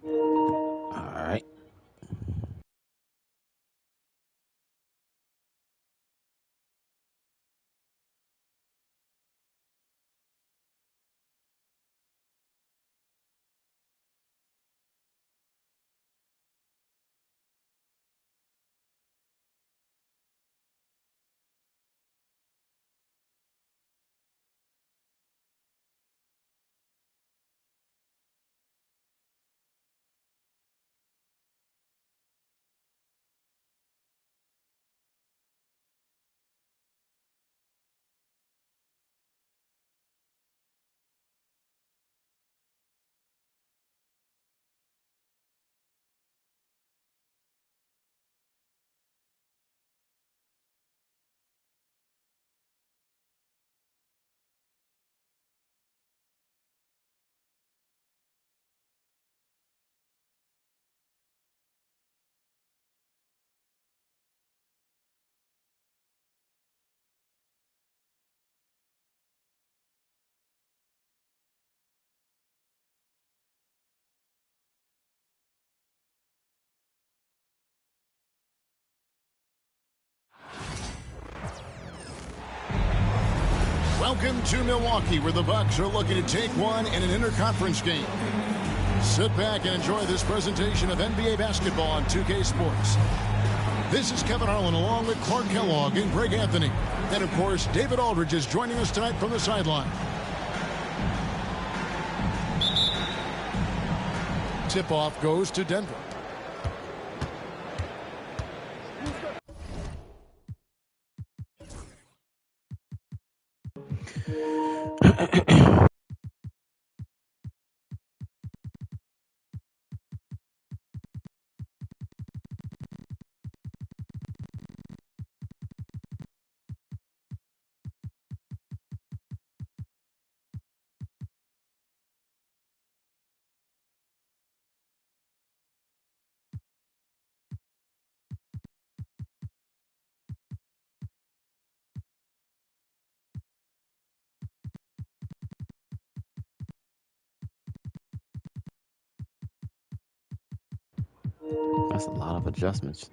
All right. Welcome to Milwaukee, where the Bucks are looking to take one in an interconference game. Sit back and enjoy this presentation of NBA basketball on 2K Sports. This is Kevin Harlan along with Clark Kellogg and Greg Anthony. And, of course, David Aldridge is joining us tonight from the sideline. Tip-off goes to Denver. That's a lot of adjustments.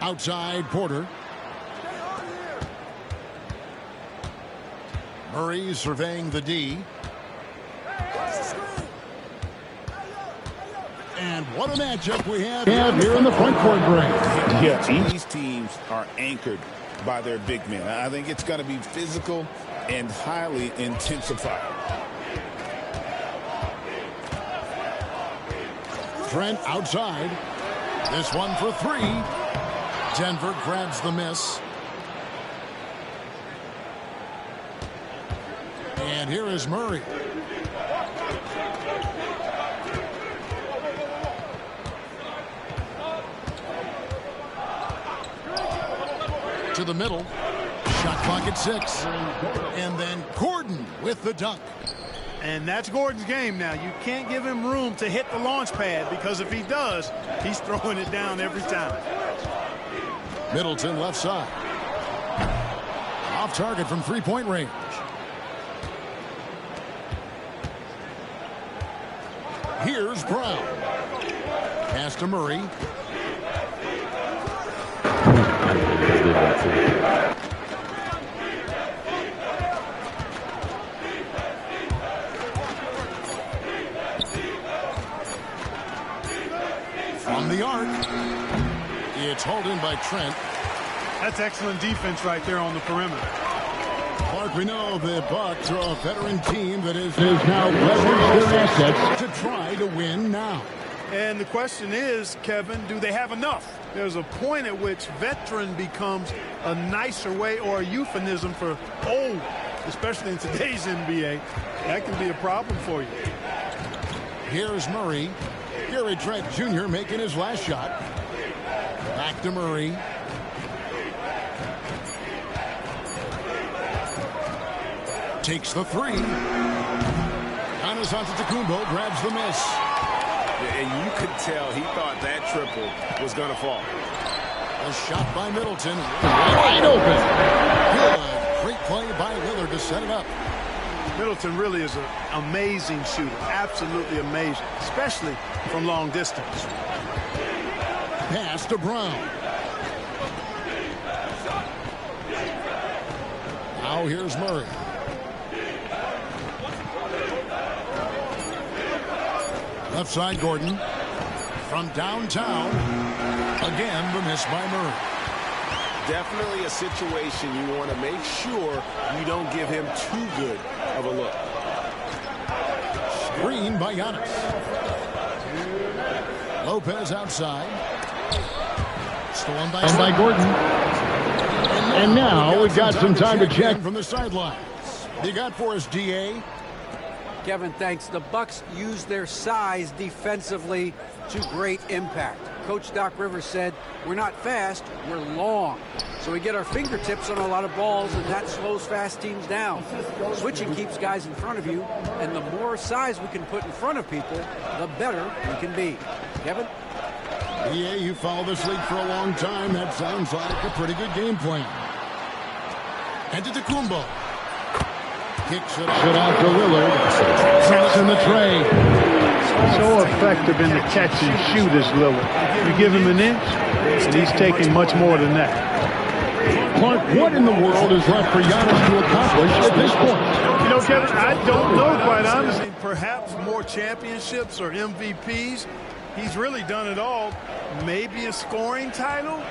Outside, Porter. Murray surveying the D. And what a matchup we have here in the front court break. Yeah, these teams are anchored by their big men. I think it's going to be physical and highly intensified. Trent outside. This one for three. Denver grabs the miss. And here is Murray. To the middle. Shot clock at 6. And then Gordon with the dunk. And that's Gordon's game now. You can't give him room to hit the launch pad, because if he does, he's throwing it down every time. Middleton left side. Off target from three-point range. Here's Brown. Pass to Murray. From the arc. It's hauled in by Trent. That's excellent defense right there on the perimeter. Clark, we know the Bucks are a veteran team that is now leveraging their assets to try to win now. And the question is, Kevin, do they have enough? There's a point at which veteran becomes a nicer way or a euphemism for old, especially in today's NBA. That can be a problem for you. Here's Murray. Gary Trent Jr. making his last shot. Back to Murray. Takes the three. Giannis Antetokounmpo grabs the miss. And you could tell he thought that triple was going to fall. A shot by Middleton. Wide open. Good. Great play by Lillard to set it up. Middleton really is an amazing shooter. Absolutely amazing, especially from long distance. Pass to Brown. Now here's Murray. Left side, Gordon. From downtown. Again, the miss by Murray. Definitely a situation you want to make sure you don't give him too good of a look. Screen by Giannis. Lopez outside. Stolen by Gordon. And now we've got some time to check from the sideline. You got for us, DA? Kevin, thanks. The Bucks use their size defensively to great impact. Coach Doc Rivers said, we're not fast, we're long. So we get our fingertips on a lot of balls, and that slows fast teams down. Switching keeps guys in front of you, and the more size we can put in front of people, the better we can be. Kevin? Yeah, you follow this league for a long time. That sounds like a pretty good game plan. Antetokounmpo. Kicks it out to Lillard. Sets in the tray. So effective in the catch and shoot is Lillard. You give him an inch, and he's taking much more than that. Clark, what in the world is left for Giannis to accomplish at this point? You know, Kevin, I don't know, quite honestly. Perhaps more championships or MVPs. He's really done it all. Maybe a scoring title,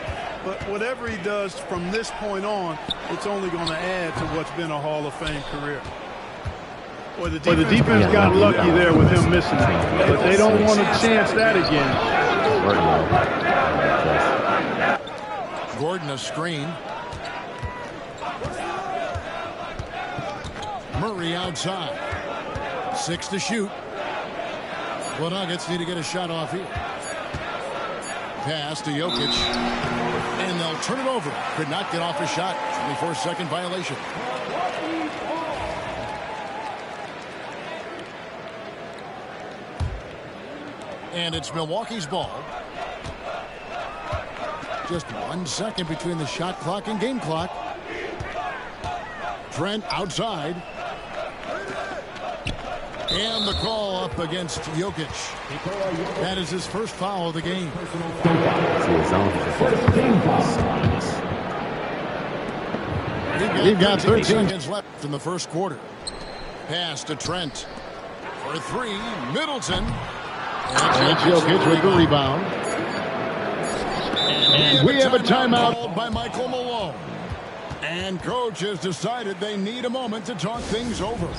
but whatever he does from this point on, it's only going to add to what's been a Hall of Fame career. Well, the defense got lucky there with him missing it, but they don't want to chance that again. Gordon a screen. Murray outside. 6 to shoot. The Nuggets need to get a shot off here. Pass to Jokic. And they'll turn it over. Could not get off a shot. 24-second violation. And it's Milwaukee's ball. Just 1 second between the shot clock and game clock. Trent outside. And the call up against Jokic. That is his first foul of the game. We've got 13 seconds left in the first quarter. Pass to Trent. For 3, Middleton. And Jokic with the rebound. And we have a timeout called by Michael Malone. And coach has decided they need a moment to talk things over.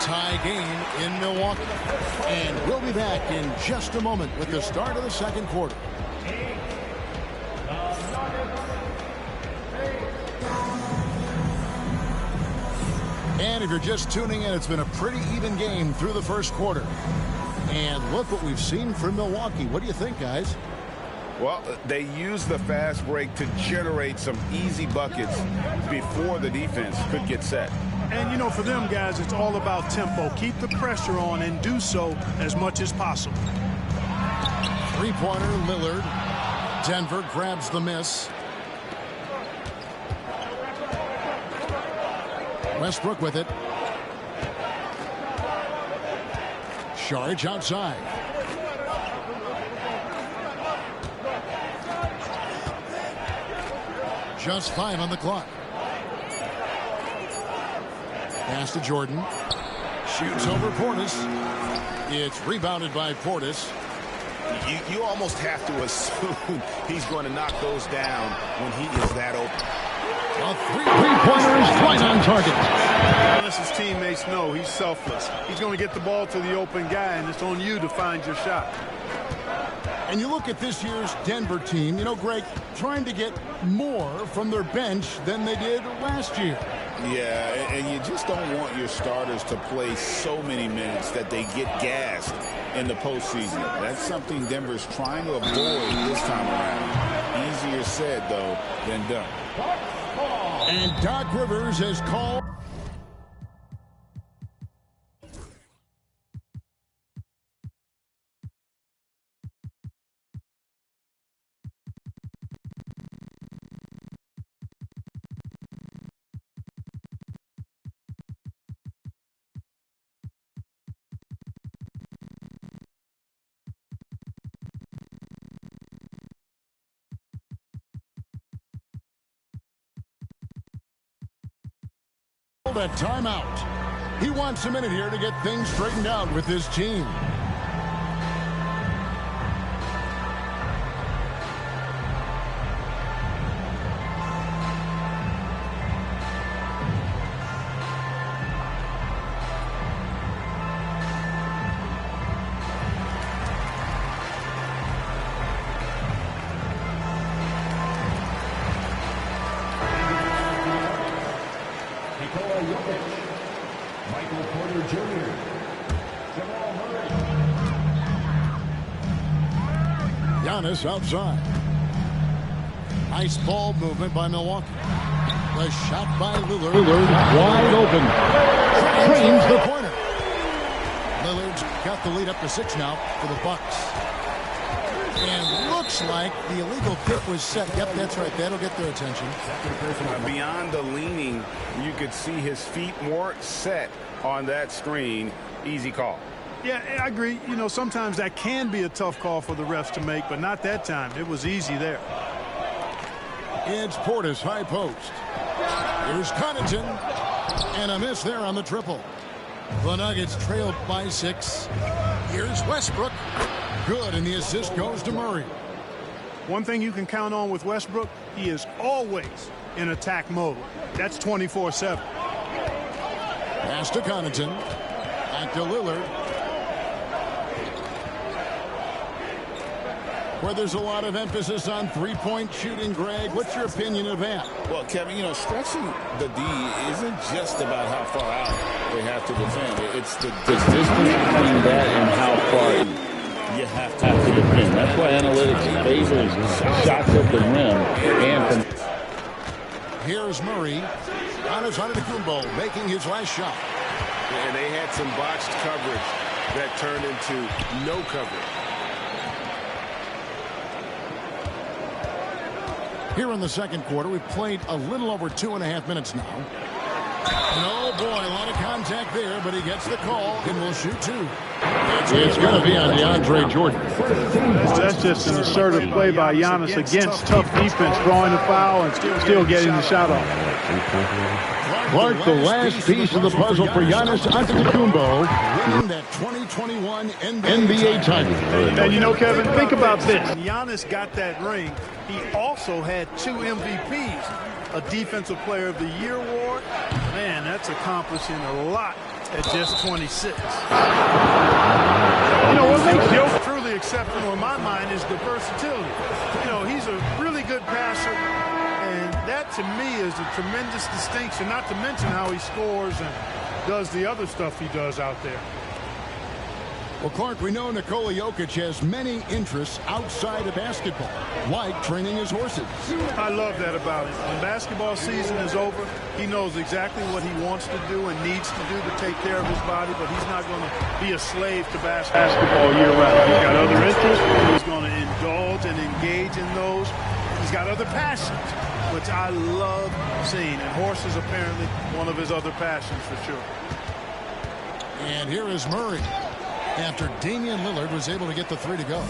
Tie game in Milwaukee. And we'll be back in just a moment with the start of the second quarter. And if you're just tuning in, it's been a pretty even game through the first quarter. And look what we've seen from Milwaukee. What do you think, guys? Well, they use the fast break to generate some easy buckets before the defense could get set. And, you know, for them guys, it's all about tempo. Keep the pressure on and do so as much as possible. Three-pointer, Lillard. Denver grabs the miss. Westbrook with it. Saric outside. Just 5 on the clock. Pass to Jordan. Shoots over Portis. It's rebounded by Portis. You almost have to assume he's going to knock those down when he is that open. A three-pointer is right on target. Giannis' teammates know he's selfless. He's going to get the ball to the open guy, and it's on you to find your shot. And you look at this year's Denver team, you know, Greg, trying to get more from their bench than they did last year. Yeah, and you just don't want your starters to play so many minutes that they get gassed in the postseason. That's something Denver's trying to avoid this time around. Easier said, though, than done. And Doc Rivers has called. A timeout. He wants a minute here to get things straightened out with his team. Giannis outside. Nice ball movement by Milwaukee. The shot by Lillard. Lillard wide open. Trains the corner. Lillard's got the lead up to 6 now for the Bucks. And looks like the illegal kick was set. Yep, that's right. That'll get their attention. Beyond the leaning, you could see his feet more set on that screen. Easy call. Yeah, I agree. You know, sometimes that can be a tough call for the refs to make, but not that time. It was easy there. It's Portis, high post. Here's Connaughton. And a miss there on the triple. The Nuggets trailed by 6. Here's Westbrook. Good, and the assist goes to Murray. One thing you can count on with Westbrook, he is always in attack mode. That's 24/7. Pass to Connaughton. Back to Lillard. Where there's a lot of emphasis on three-point shooting, Greg. What's your opinion of that? Well, Kevin, you know, stretching the D isn't just about how far out they have to defend. It's the distance between that and how far you have to defend. That's why analytics favors shots at the rim. And from here's Murray. Giannis Antetokounmpo making his last shot. And they had some botched coverage that turned into no coverage. Here in the second quarter, we've played a little over 2.5 minutes now. And oh boy, a lot of contact there, but he gets the call and will shoot 2. It's going to be on DeAndre Jordan. That's just an assertive play by Giannis against tough defense, drawing the foul and still getting the shot off. Clark, the last piece of the puzzle for Giannis Antetokounmpo, winning that 2021 NBA title. And you know, Kevin, think about this. When Giannis got that ring, he also had 2 MVPs, a Defensive Player of the Year award. Man, that's accomplishing a lot at just 26. You know, what makes Joe truly exceptional in my mind is the versatility. You know, he's a really good passer. And that, to me, is a tremendous distinction, not to mention how he scores and does the other stuff he does out there. Well, Clark, we know Nikola Jokic has many interests outside of basketball, like training his horses. I love that about him. When basketball season is over, he knows exactly what he wants to do and needs to do to take care of his body, but he's not going to be a slave to basketball year-round. He's got other interests. He's going to indulge and engage in those. He's got other passions, which I love seeing. And horses apparently one of his other passions for sure. And here is Murray after Damian Lillard was able to get the 3 to go.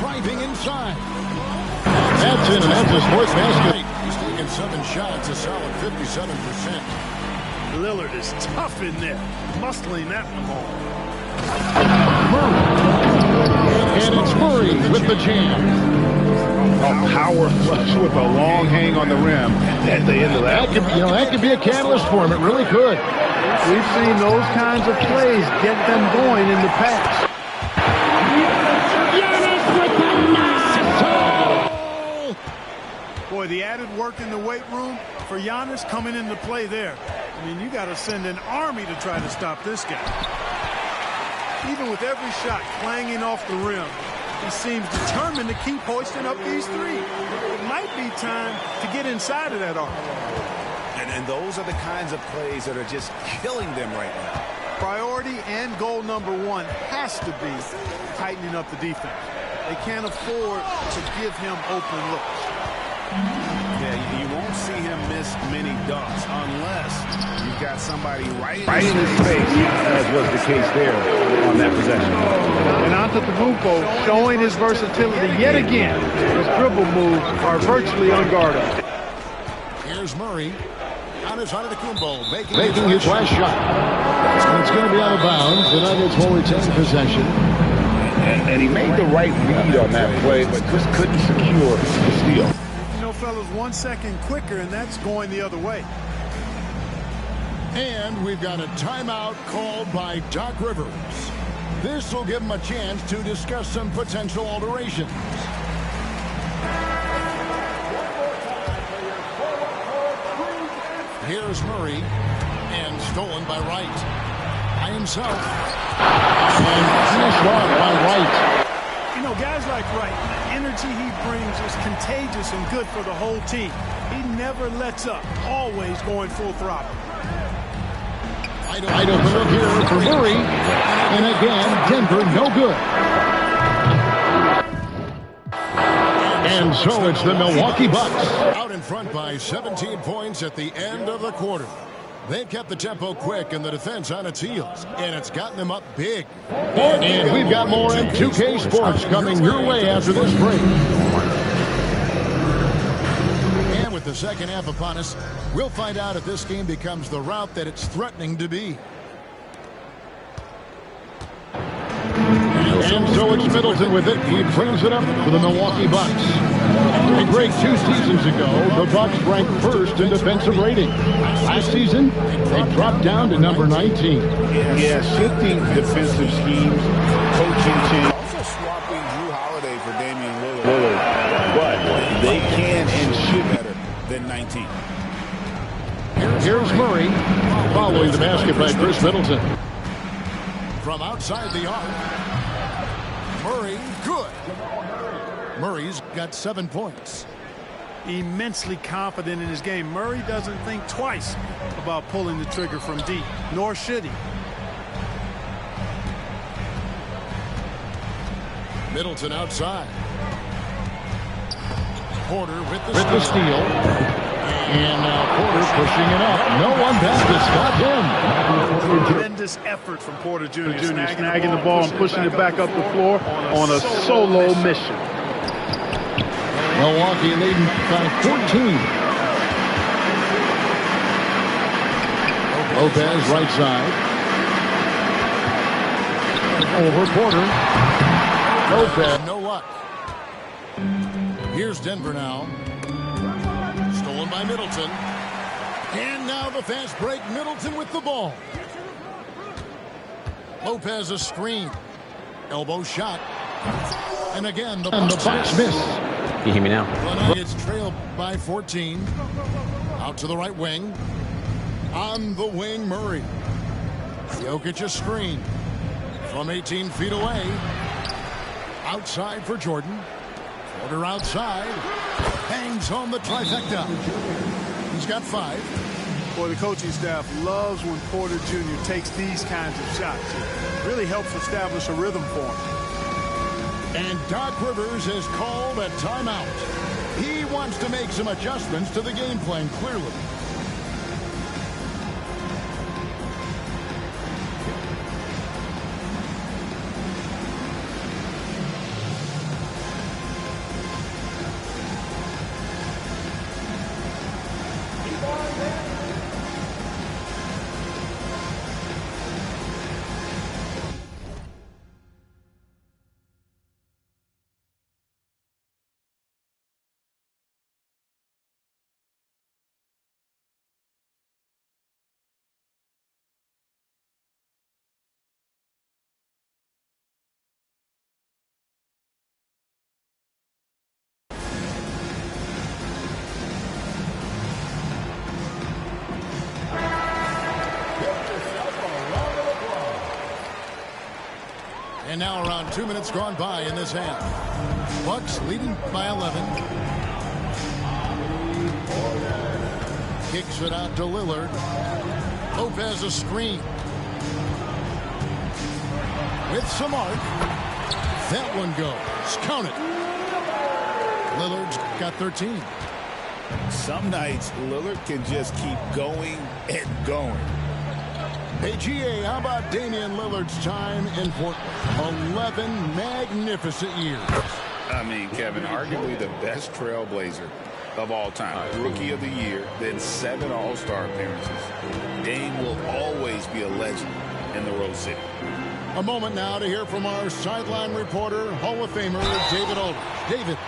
Driving inside. That's in, and that's a sports basket. He's taken 7 shots, a solid 57%. Lillard is tough in there, muscling that one home. Murray. And it's Murray with the jam. A power flush with a long hang on the rim at the end of that. That could be a catalyst for him. It really could. We've seen those kinds of plays get them going in the past. Boy, the added work in the weight room for Giannis coming into play there. I mean, you got to send an army to try to stop this guy. Even with every shot clanging off the rim, he seems determined to keep hoisting up these threes. It might be time to get inside of that arc. And those are the kinds of plays that are just killing them right now. Priority and goal number one has to be tightening up the defense. They can't afford to give him open looks. Yeah, you won't see him miss many dunks unless you've got somebody right in his face, as was the case there on that possession. And Antetokounmpo showing his versatility yet again. His dribble moves are virtually unguardable. Here's Murray. Giannis Antetokounmpo making his last shot. And it's going to be out of bounds. The Nuggets will retain possession. And he made the right read on that play, but just couldn't secure the steal. You know, fellas, 1 second quicker, and that's going the other way. And we've got a timeout called by Doc Rivers. This will give him a chance to discuss some potential alterations. Here's Murray, and stolen by Wright. By himself. And finished off by Wright. You know, guys like Wright, the energy he brings is contagious and good for the whole team. He never lets up, always going full throttle. Wide open look here for Murray. And again, Denver no good. And so it's the Milwaukee Bucks. Out in front by 17 points at the end of the quarter. They've kept the tempo quick and the defense on its heels, and it's gotten them up big. And we've got more in 2K Sports coming your way after this break. And with the second half upon us, we'll find out if this game becomes the route that it's threatening to be. And so it's Middleton with it. He brings it up for the Milwaukee Bucks. A great 2 seasons ago, the Bucks ranked first in defensive rating. Last season, they dropped down to number 19. Yeah, shifting defensive schemes, coaching change. Also swapping Drew Holiday for Damian Lillard. But they can and should be better than 19. Here's Murray, following the basket by Chris Middleton. From outside the arc. Murray, good. Murray's got 7 points. Immensely confident in his game. Murray doesn't think twice about pulling the trigger from deep, nor should he. Middleton outside. Porter with the steal. And now Porter pushing it up. No one basket. Stop him. Tremendous effort from Porter Jr. Snagging the ball and pushing it back up the floor on a solo mission. Milwaukee leading by 14. Lopez right side. Over Porter. Lopez. No luck. Here's Denver now. Stolen by Middleton. And now the fast break. Middleton with the ball. Lopez a screen. Elbow shot. And again, the Bucks miss. Can you hear me now? The Nuggets trailed by 14. Out to the right wing. On the wing, Murray. Jokic a screen. From 18 feet away. Outside for Jordan. Porter outside. Hangs on the trifecta. He's got 5. Boy, the coaching staff loves when Porter Jr. takes these kinds of shots. It really helps establish a rhythm for him. And Doc Rivers has called a timeout. He wants to make some adjustments to the game plan, clearly. And now around 2 minutes gone by in this half. Bucks leading by 11. Kicks it out to Lillard. Lopez a screen. With some arc. That one goes. Count it. Lillard's got 13. Some nights, Lillard can just keep going and going. Hey, GA, how about Damian Lillard's time in Portland? 11 magnificent years. I mean, Kevin, arguably the best trailblazer of all time. Rookie of the year, then 7 All-Star appearances. Dame will always be a legend in the Rose City. A moment now to hear from our sideline reporter, Hall of Famer David Aldridge. David.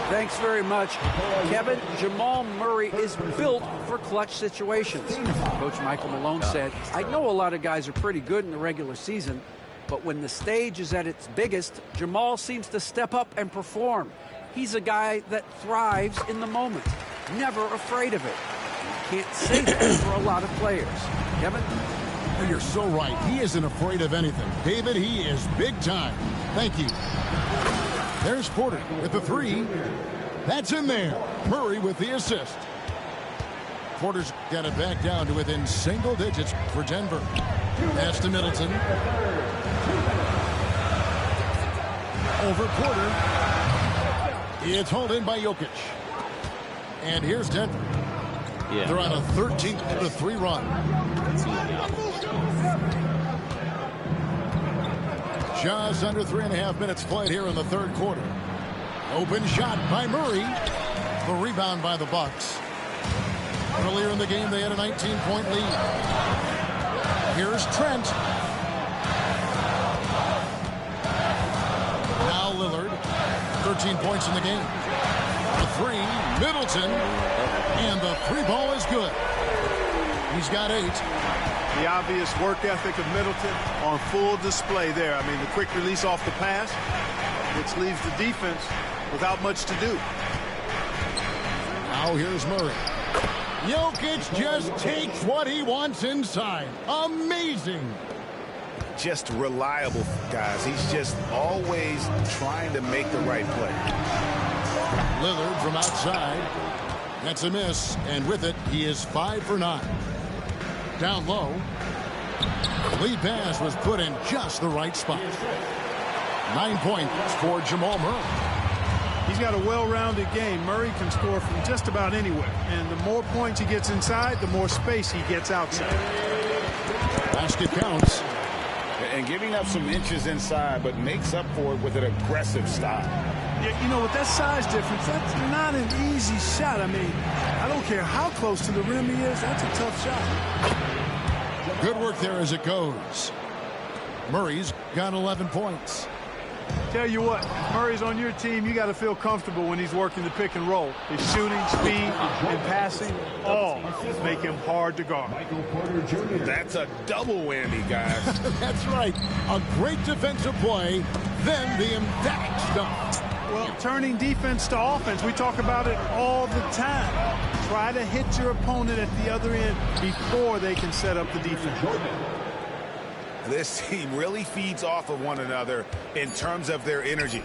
Thanks very much. Kevin, Jamal Murray is built for clutch situations. Coach Michael Malone said, I know a lot of guys are pretty good in the regular season, but when the stage is at its biggest, Jamal seems to step up and perform. He's a guy that thrives in the moment, never afraid of it. You can't say that for a lot of players. Kevin? You're so right. He isn't afraid of anything. David, he is big time. Thank you. There's Porter with the 3. That's in there. Murray with the assist. Porter's got it back down to within single digits for Denver. Pass to Middleton. Over Porter. It's hauled in by Jokic. And here's Denver. Yeah. They're on a 13-3 run. Just under 3.5 minutes played here in the third quarter. Open shot by Murray. The rebound by the Bucks. Earlier in the game, they had a 19-point lead. Here's Trent. Now Lillard. 13 points in the game. The 3, Middleton. And the 3 ball is good. He's got 8. The obvious work ethic of Middleton on full display there. I mean, the quick release off the pass, which leaves the defense without much to do. Now here's Murray. Jokic just takes what he wants inside. Amazing. Just reliable, guys. He's just always trying to make the right play. Lillard from outside. That's a miss, and with it, he is 5 for 9. Down low. The lead pass was put in just the right spot. 9 points for Jamal Murray. He's got a well-rounded game. Murray can score from just about anywhere. And the more points he gets inside, the more space he gets outside. Basket counts. And giving up some inches inside, but makes up for it with an aggressive style. You know, with that size difference, that's not an easy shot. I mean, I don't care how close to the rim he is. That's a tough shot. Good work there as it goes. Murray's got 11 points. Tell you what, Murray's on your team. You got to feel comfortable when he's working the pick and roll. His shooting, speed, and passing all make him hard to guard. That's a double whammy, guys. That's right. A great defensive play, then the emphatic stuff. Well, turning defense to offense, we talk about it all the time. Try to hit your opponent at the other end before they can set up the defense. This team really feeds off of one another in terms of their energy.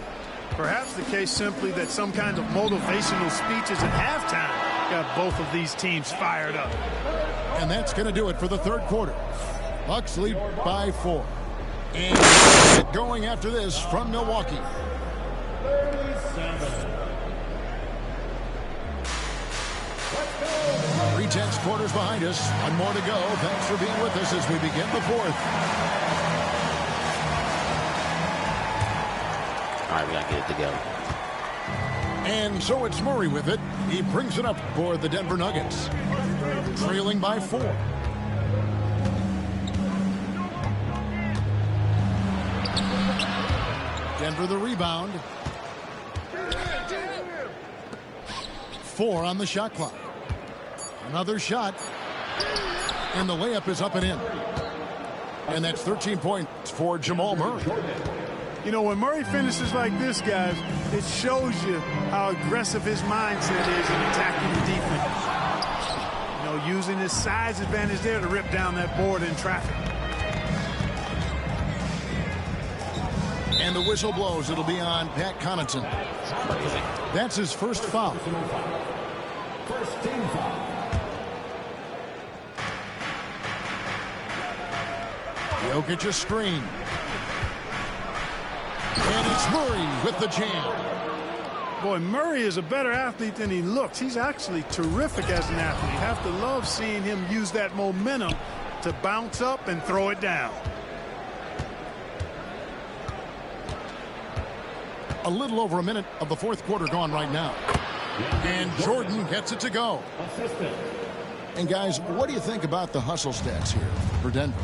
Perhaps the case simply that some kind of motivational speeches at halftime got both of these teams fired up. And that's going to do it for the third quarter. Bucks lead by 4. And get going after this from Milwaukee. Three-tenths quarters behind us. One more to go. Thanks for being with us as we begin the fourth. All right, we got to get it together. And so it's Murray with it. He brings it up for the Denver Nuggets. Trailing by 4. Denver the rebound. 4 on the shot clock. Another shot. And the layup is up and in. And that's 13 points for Jamal Murray. You know, when Murray finishes like this, guys, it shows you how aggressive his mindset is in attacking the defense. You know, using his size advantage there to rip down that board in traffic. And the whistle blows. It'll be on Pat Connaughton. That's his first foul. First team foul. Jokic a screen. And it's Murray with the jam. Boy, Murray is a better athlete than he looks. He's actually terrific as an athlete. You have to love seeing him use that momentum to bounce up and throw it down. A little over a minute of the fourth quarter gone right now. And Jordan gets it to go. And guys, what do you think about the hustle stats here for Denver?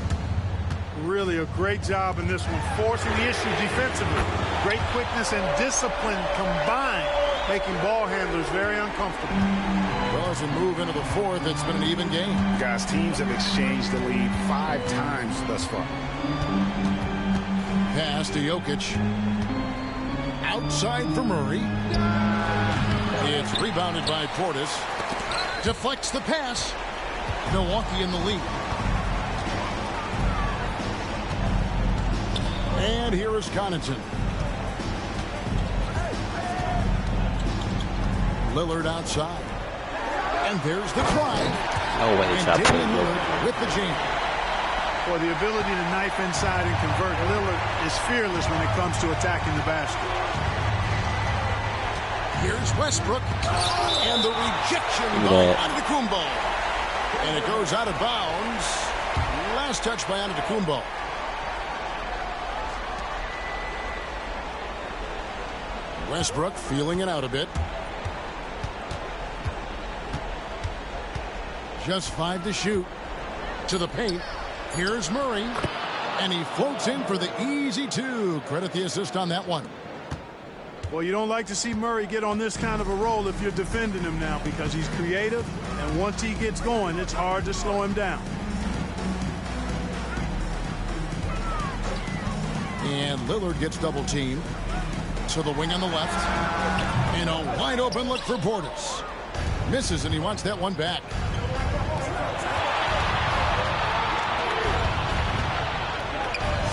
Really a great job in this one, forcing the issue defensively. Great quickness and discipline combined, making ball handlers very uncomfortable. Well, as we move into the fourth, it's been an even game. Guys, teams have exchanged the lead 5 times thus far. Pass to Jokic. Outside for Murray. It's rebounded by Portis. Deflects the pass. Milwaukee in the lead. And here is Connaughton. Lillard outside. And there's the try. Oh, wait, and shot. Damian Lillard with the jam. For the ability to knife inside and convert, Lillard is fearless when it comes to attacking the basket. Here's Westbrook. And the rejection by Antetokounmpo. And it goes out of bounds. Last touch by Antetokounmpo. Westbrook feeling it out a bit. Just 5 to shoot. To the paint. Here's Murray. And he floats in for the easy 2. Credit the assist on that one. Well, you don't like to see Murray get on this kind of a roll if you're defending him now, because he's creative, and once he gets going, it's hard to slow him down. And Lillard gets double teamed. To the wing on the left. And a wide open look for Portis. Misses, and he wants that one back.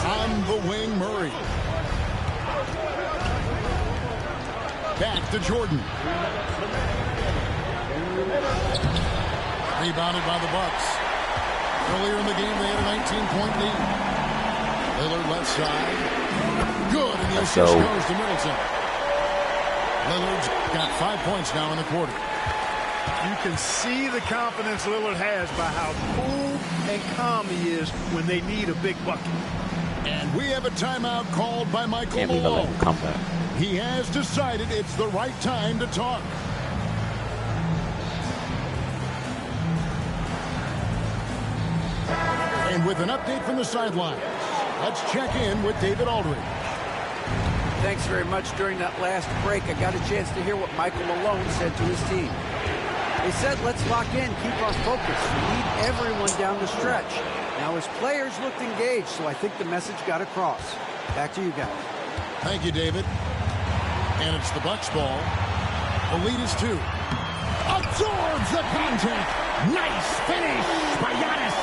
On the wing, Murray. Back to Jordan. Rebounded by the Bucks. Earlier in the game, they had a 19-point lead. Lillard left side. Good, and the assist goes to Middleton. Lillard's got 5 points now in the quarter. You can see the confidence Lillard has by how cool and calm he is when they need a big bucket. And we have a timeout called by Michael Can't believe I let Malone. him come back. He has decided it's the right time to talk. And with an update from the sidelines, let's check in with David Aldridge. Thanks very much. During that last break, I got a chance to hear what Michael Malone said to his team. He said, let's lock in, keep our focus. We need everyone down the stretch. Now, his players looked engaged, so I think the message got across. Back to you guys. Thank you, David. And it's the Bucks ball. The lead is 2. Absorbs the contact. Nice finish by Giannis.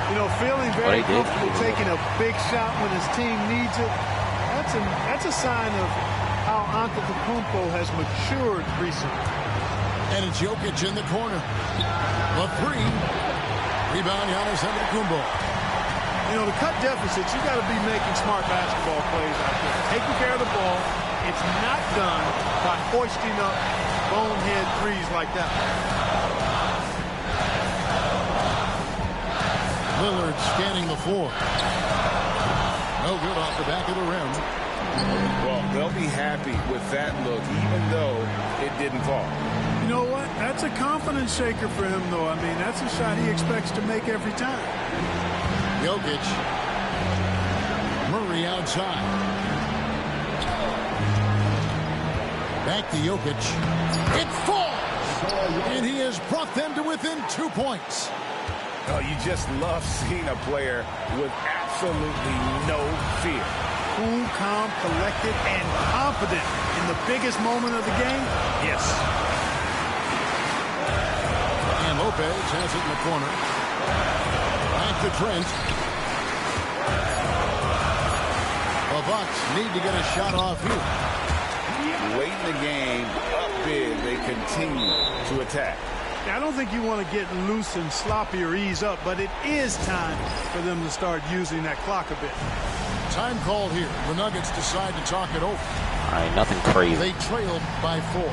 You know, feeling very comfortable taking a big shot when his team needs it. That's a sign of how Antetokounmpo has matured recently. And it's Jokic in the corner. The 3. Rebound, Giannis Antetokounmpo. You know, to cut deficits, you got to be making smart basketball plays out there. Taking care of the ball. It's not done by hoisting up bonehead threes like that. Lillard scanning the floor. No good off the back of the rim. Well, they'll be happy with that look, even though it didn't fall. You know what? That's a confidence shaker for him, though. I mean, that's a shot he expects to make every time. Jokic. Murray outside. Back to Jokic. It falls! And he has brought them to within 2 points. Oh, you just love seeing a player with absolutely no fear. Cool, calm, collected, and confident in the biggest moment of the game? Yes. And Lopez has it in the corner. Back to Trent. A Bucks need to get a shot off here. Late in the game, up big, they continue to attack. I don't think you want to get loose and sloppy or ease up, but it is time for them to start using that clock a bit. Time called here. The Nuggets decide to talk it over. All right, nothing crazy. They trailed by 4.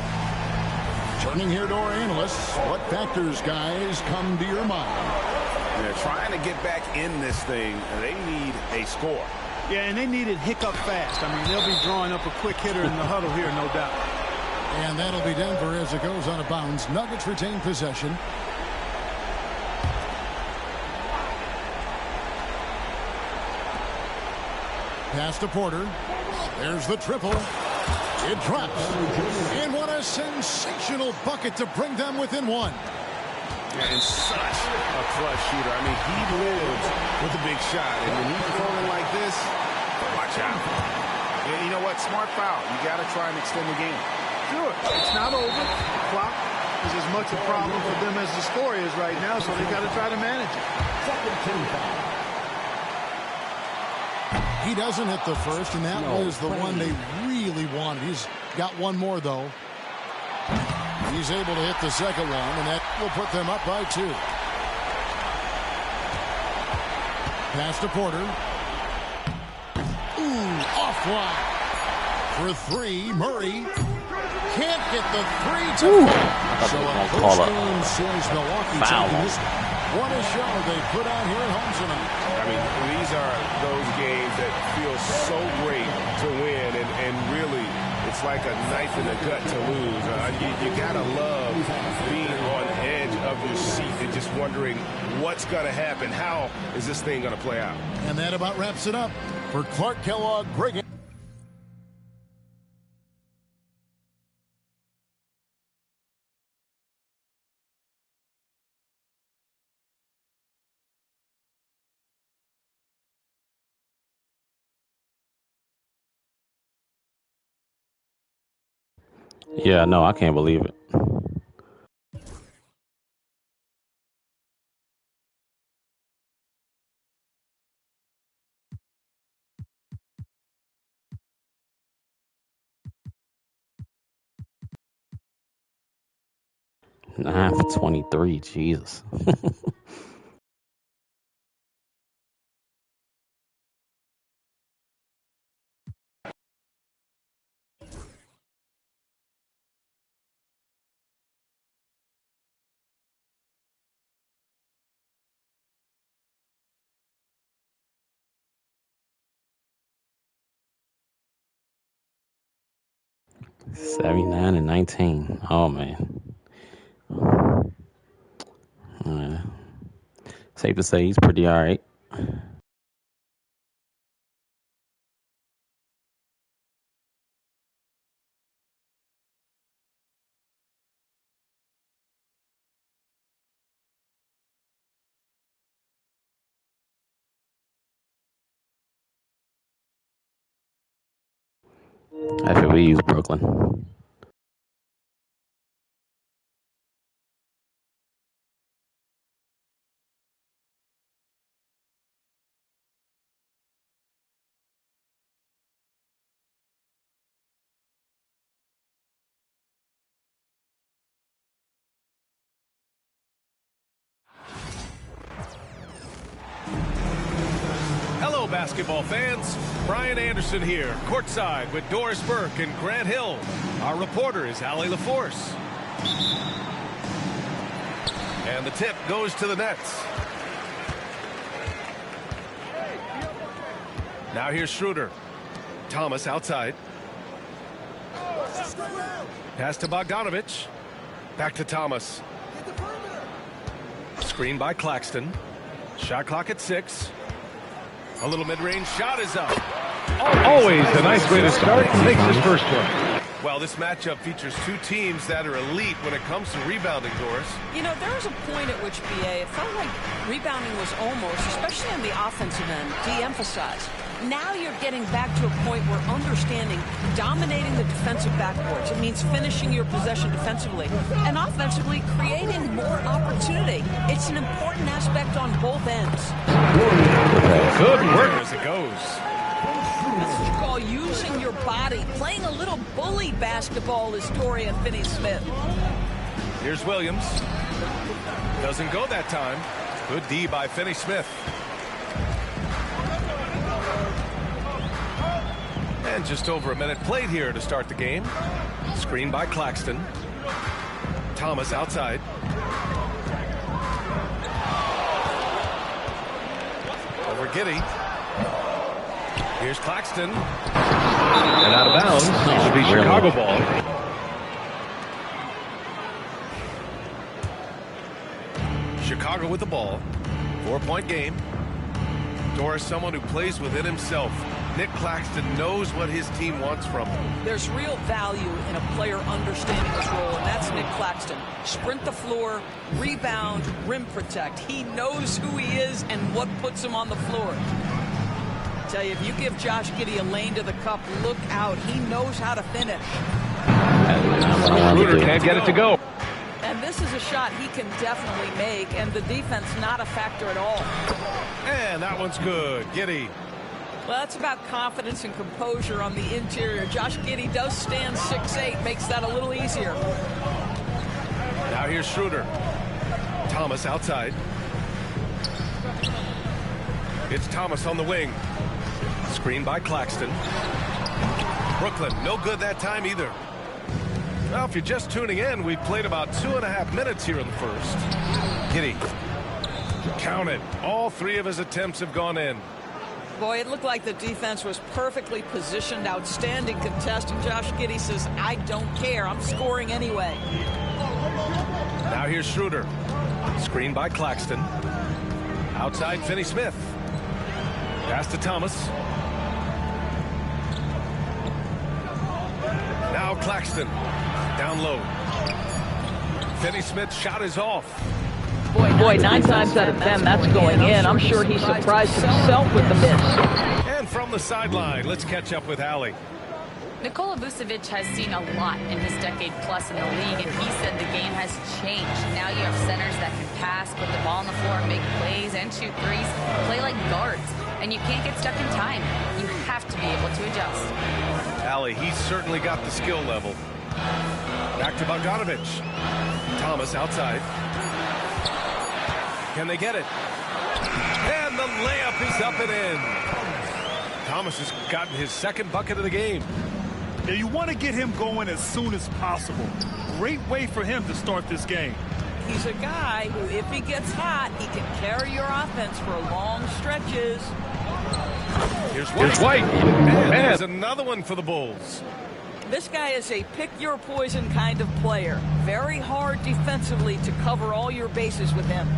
Turning here to our analysts, what factors, guys, come to your mind? They're trying to get back in this thing. They need a score. Yeah, and they need it hiccup fast. I mean, they'll be drawing up a quick hitter in the huddle here, no doubt. And that'll be Denver as it goes out of bounds. Nuggets retain possession. Pass to Porter. There's the triple. It drops. And what a sensational bucket to bring them within 1. And such a clutch shooter. I mean, he lives with a big shot. And when he's throwing like this, watch out. And you know what? Smart foul. You got to try and extend the game. Sure. It's not over. The clock is as much a problem for them as the score is right now, so they've got to try to manage it. He doesn't hit the first, and that was the one they really wanted. He's got one more, though. He's able to hit the second one, and that will put them up by 2. Pass to Porter. Ooh, offline. For 3, Murray can't get the 3 to fall. So a post-game series Milwaukee taking this. What a show they put on here at home tonight. I mean, these are those games that feel so great to win, and really, it's like a knife in the gut to lose. You gotta love being on edge of your seat and just wondering what's gonna happen. How is this thing gonna play out? And that about wraps it up for Clark Kellogg Brigham. Yeah, no, I can't believe it. Nine for 23, Jesus. $79 and $19. Oh man. Safe to say he's pretty all right. FAU's Brooklyn. Hello, basketball fans. Brian Anderson here, courtside with Doris Burke and Grant Hill. Our reporter is Allie LaForce. And the tip goes to the Nets. Now here's Schroeder. Thomas outside. Pass to Bogdanovich. Back to Thomas. Screen by Claxton. Shot clock at 6. A little mid-range shot is up. Always a nice way to start. Takes his first one. Well, this matchup features two teams that are elite when it comes to rebounding, Doris. You know, there was a point at which, BA, it felt like rebounding was almost, especially on the offensive end, de-emphasized. Now you're getting back to a point where understanding dominating the defensive backboards. It means finishing your possession defensively and offensively creating more opportunity. It's an important aspect on both ends. Good work as it goes. That's what you call using your body. Playing a little bully basketball is Dorian Finney-Smith. Here's Williams. Doesn't go that time. Good D by Finney-Smith. And just over a minute played here to start the game. Screen by Claxton. Thomas outside. Over Giddey. Here's Claxton. And out of bounds. It should be Chicago ball. Chicago with the ball. 4-point game. Doris, someone who plays within himself. Nick Claxton knows what his team wants from him. There's real value in a player understanding his role, and that's Nick Claxton. Sprint the floor, rebound, rim protect. He knows who he is and what puts him on the floor. I tell you, if you give Josh Giddey a lane to the cup, look out. He knows how to finish. Schroeder can't get it to go. And this is a shot he can definitely make, and the defense not a factor at all. And that one's good. Giddey. Well, that's about confidence and composure on the interior. Josh Giddey does stand 6'8", makes that a little easier. Now here's Schroeder. Thomas outside. It's Thomas on the wing. Screen by Claxton. Brooklyn, no good that time either. Well, if you're just tuning in, we've played about 2.5 minutes here in the first. Giddey. Count it. All 3 of his attempts have gone in. Boy, it looked like the defense was perfectly positioned. Outstanding contest, and Josh Giddey says, I don't care. I'm scoring anyway. Now here's Schroeder. Screen by Claxton. Outside Finney-Smith. Pass to Thomas. Now Claxton. Down low. Finney-Smith's shot is off. Boy, 9 times out of 10, that's going in. I'm sure he surprised himself with the miss. And from the sideline, let's catch up with Allie. Nikola Vucevic has seen a lot in his decade plus in the league, and he said the game has changed. Now you have centers that can pass, put the ball on the floor, make plays, and shoot threes, play like guards. And you can't get stuck in time. You have to be able to adjust. Allie, he's certainly got the skill level. Back to Bogdanovic. Thomas outside. Can they get it? And the layup is up and in. Thomas has gotten his second bucket of the game. Yeah, you want to get him going as soon as possible. Great way for him to start this game. He's a guy who, if he gets hot, he can carry your offense for long stretches. Here's White. And there's another one for the Bulls. This guy is a pick-your-poison kind of player. Very hard defensively to cover all your bases with him.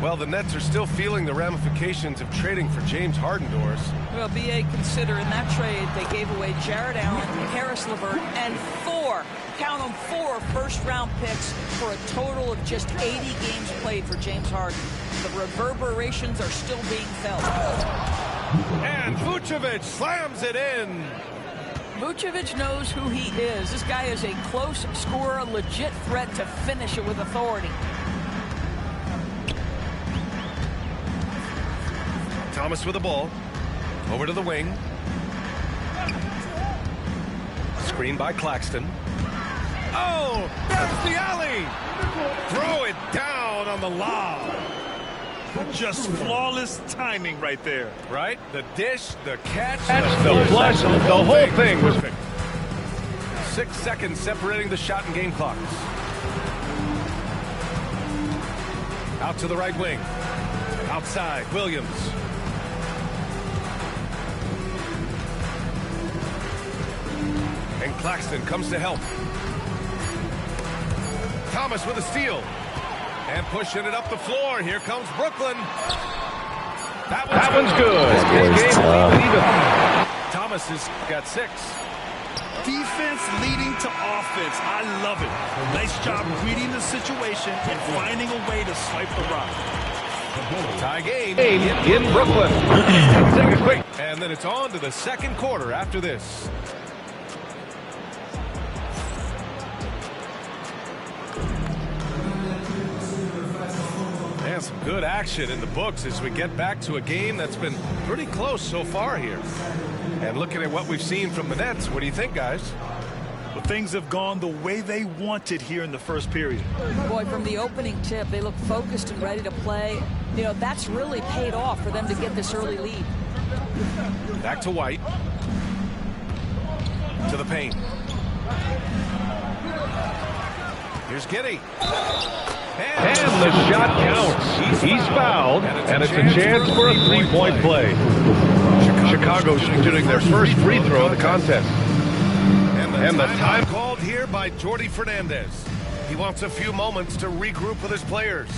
Well, the Nets are still feeling the ramifications of trading for James Harden, Doris. Well, B.A., consider in that trade they gave away Jared Allen, Harris LeVert, and 4, count them, 4 first-round picks for a total of just 80 games played for James Harden. The reverberations are still being felt. And Vucevic slams it in. Vucevic knows who he is. This guy is a close scorer, a legit threat to finish it with authority. Thomas with the ball. Over to the wing. Screen by Claxton. Oh, that's the alley. Throw it down on the lob. Just flawless timing right there. Right? The dish, the catch, the flush, the whole thing was perfect. 6 seconds separating the shot and game clocks. Out to the right wing. Outside, Williams. And Claxton comes to help. Thomas with a steal. And pushing it up the floor. Here comes Brooklyn. That one's good. Thomas has got 6. Defense leading to offense. I love it. Nice job reading the situation and finding a way to swipe the rock. Tie game in Brooklyn. Take a quick. And then it's on to the second quarter after this. And some good action in the books as we get back to a game that's been pretty close so far here. And looking at what we've seen from the Nets, what do you think, guys? Well, things have gone the way they wanted here in the first period. Boy, from the opening tip, they look focused and ready to play. You know, that's really paid off for them to get this early lead. Back to White. To the paint. Here's Giddey. And the shot counts. He's fouled, and it's a chance for a three-point play. Chicago shooting their first free throw of the contest. And the time called here by Jordi Fernandez. He wants a few moments to regroup with his players.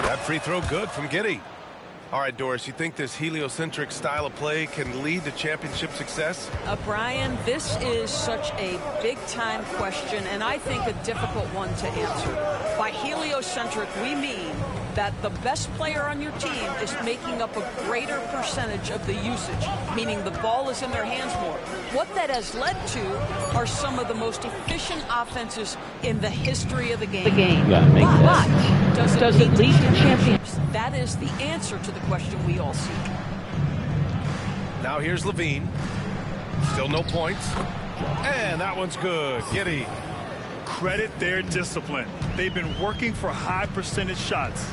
That free throw good from Giddey. All right, Doris, you think this heliocentric style of play can lead to championship success? Brian, this is such a big-time question, and I think a difficult one to answer. By heliocentric, we mean that the best player on your team is making up a greater percentage of the usage, meaning the ball is in their hands more. What that has led to are some of the most efficient offenses in the history of the game. But does it lead to championships? That is the answer to the question we all seek. Now here's Levine. Still no points. And that one's good. Giddey. Credit their discipline. They've been working for high percentage shots.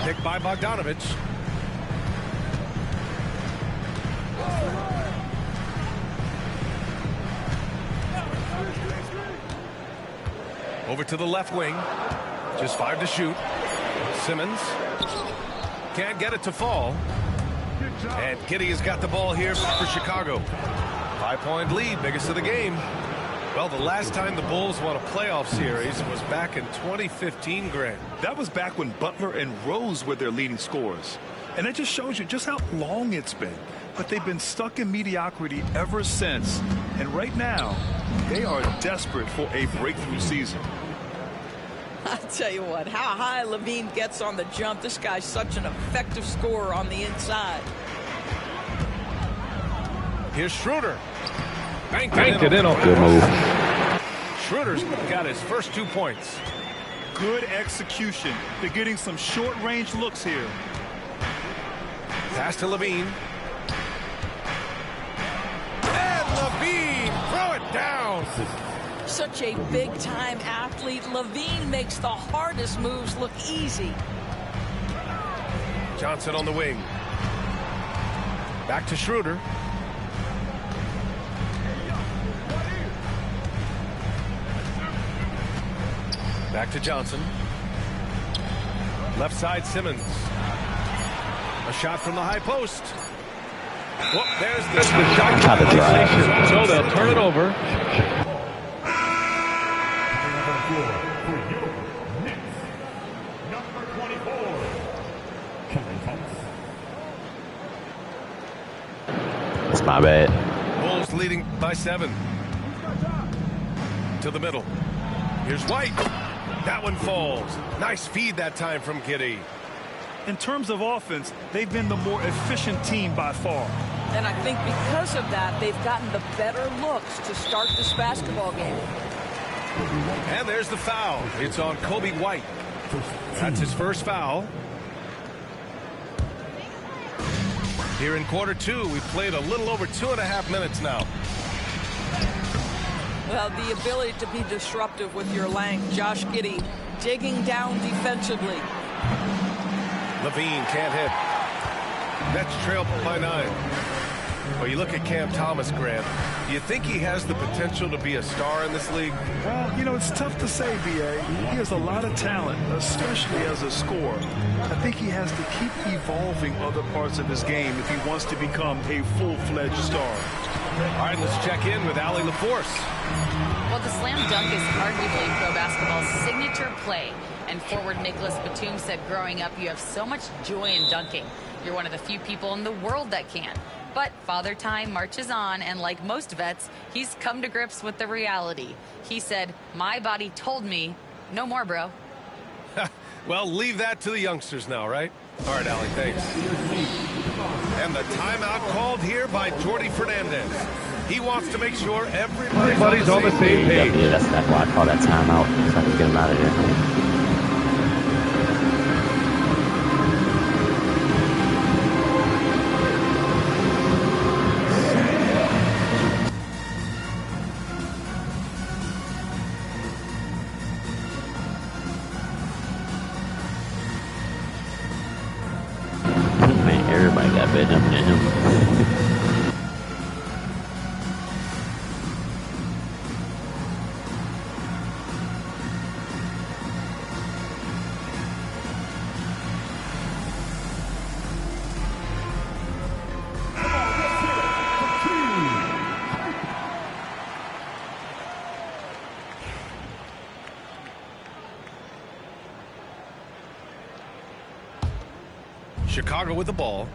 Picked by Bogdanovich. Over to the left wing. Just 5 to shoot. Simmons. Can't get it to fall. And Giddey has got the ball here for Chicago. 5-point lead, biggest of the game. Well, the last time the Bulls won a playoff series was back in 2015, Grant. That was back when Butler and Rose were their leading scorers. And it just shows you just how long it's been. But they've been stuck in mediocrity ever since. And right now, they are desperate for a breakthrough season. I tell you what, how high Levine gets on the jump. This guy's such an effective scorer on the inside. Here's Schroeder. Banked it in. Good move. Schroeder's got his first 2 points. Good execution. They're getting some short-range looks here. Pass to Levine. And Levine, throw it down. Such a big-time athlete. Levine makes the hardest moves look easy. Johnson on the wing. Back to Schroeder. Back to Johnson. Left side, Simmons. A shot from the high post. Whoop, there's the shot. Got the drive. So they'll turn it over. That's my bad. Bulls leading by 7. To the middle. Here's White. That one falls. Nice feed that time from Giddey. In terms of offense, they've been the more efficient team by far. And I think because of that, they've gotten the better looks to start this basketball game. And there's the foul. It's on Coby White. That's his first foul. Here in quarter 2, we've played a little over 2.5 minutes now. Well, the ability to be disruptive with your length. Josh Giddey digging down defensively. Levine can't hit. Nets trail by 9. Well, you look at Cam Thomas, Grant. Do you think he has the potential to be a star in this league? Well, you know, it's tough to say, B.A. He has a lot of talent, especially as a scorer. I think he has to keep evolving other parts of his game if he wants to become a full-fledged star. All right, let's check in with Allie LaForce. Well, the slam dunk is arguably pro basketball's signature play. And forward Nicholas Batum said growing up, you have so much joy in dunking. You're one of the few people in the world that can. But Father Time marches on, and like most vets, he's come to grips with the reality. He said, my body told me, no more, bro. Well, leave that to the youngsters now, right? All right, Allie, thanks. And the timeout called here by Jordi Fernandez. He wants to make sure everybody's on the same page. Yeah, that's why I call that timeout, so I can get him out of there. Everybody got better than him. Chicago with the ball.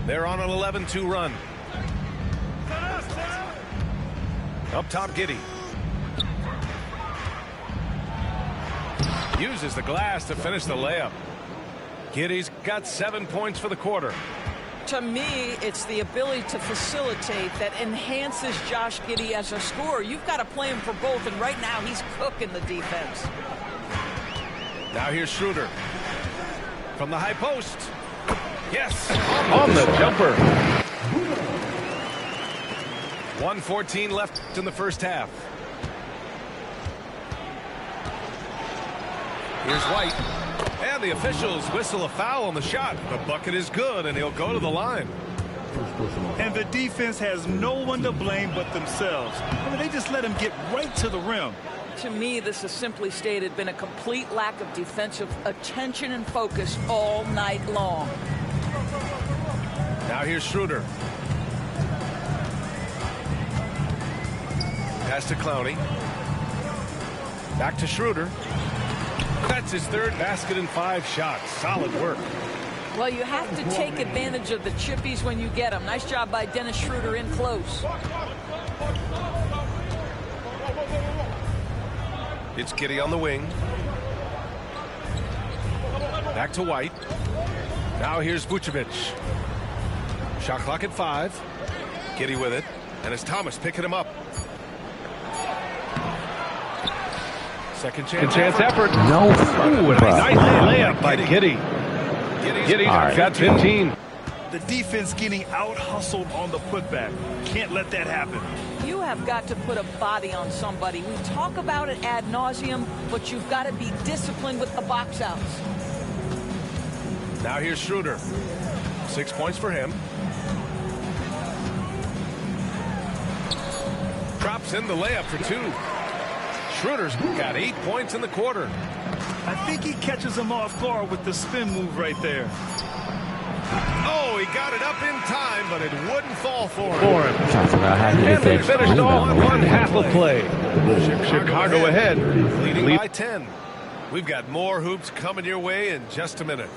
They're on an 11-2 run. Up top, Giddey. Uses the glass to finish the layup. Giddey's got 7 points for the quarter. To me, it's the ability to facilitate that enhances Josh Giddey as a scorer. You've got to play him for both, and right now he's cooking the defense. Now here's Schroeder. From the high post. Yes. On the jumper. 1:14 left in the first half. Here's White. And the officials whistle a foul on the shot. The bucket is good, and he'll go to the line. And the defense has no one to blame but themselves. I mean, they just let him get right to the rim. To me, this has simply stated been a complete lack of defensive attention and focus all night long. Now here's Schroeder. Pass to Clowney. Back to Schroeder. That's his third basket in 5 shots. Solid work. Well, you have to take advantage of the chippies when you get them. Nice job by Dennis Schroeder in close. It's Giddey on the wing. Back to White. Now here's Vucevic. Shot clock at 5. Giddey with it. And it's Thomas picking him up. Second chance effort. No. Ooh, and a nice layup by Giddey. Giddey's got 15. The defense getting out-hustled on the putback. Can't let that happen. You have got to put a body on somebody. We talk about it ad nauseum, but you've got to be disciplined with the box outs. Now here's Schroeder. 6 points for him. Drops in the layup for 2. Schroeder's got 8 points in the quarter. I think he catches him off guard with the spin move right there. Oh, he got it up in time, but it wouldn't fall for him. And they finished off one half of play. Chicago ahead. Leading by 10. We've got more hoops coming your way in just a minute.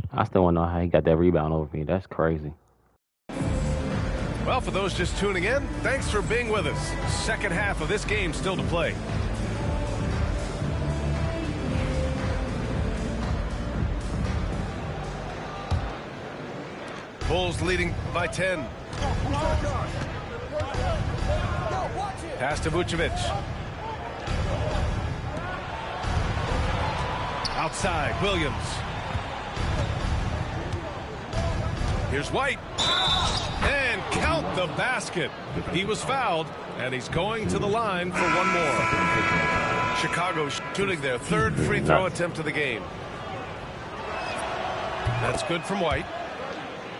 I still want to know how he got that rebound over me. That's crazy. Well, for those just tuning in, thanks for being with us. Second half of this game still to play. Bulls leading by 10. Pass to Vucevic. Outside, Williams. Here's White. And count the basket. He was fouled, and he's going to the line for one more. Chicago shooting their third free throw attempt of the game. That's good from White.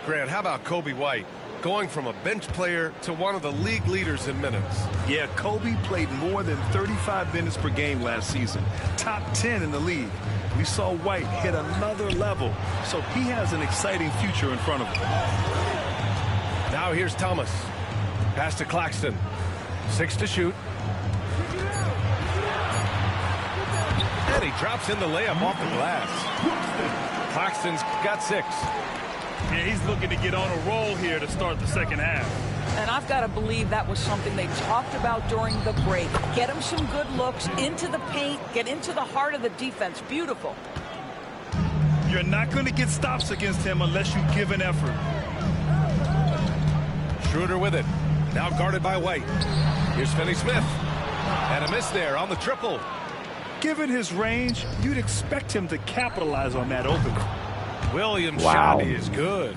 Grant, how about Kobe White? Going from a bench player to one of the league leaders in minutes. Yeah, Kobe played more than 35 minutes per game last season. Top 10 in the league. We saw White hit another level, so he has an exciting future in front of him. Now here's Thomas. Pass to Claxton. 6 to shoot. And he drops in the layup off the glass. Claxton's got 6. Yeah, he's looking to get on a roll here to start the second half. And I've got to believe that was something they talked about during the break. Get him some good looks into the paint, get into the heart of the defense. Beautiful. You're not going to get stops against him unless you give an effort. Schroeder with it. Now guarded by White. Here's Finney-Smith. And a miss there on the triple. Given his range, you'd expect him to capitalize on that opening. Williams' shot is good.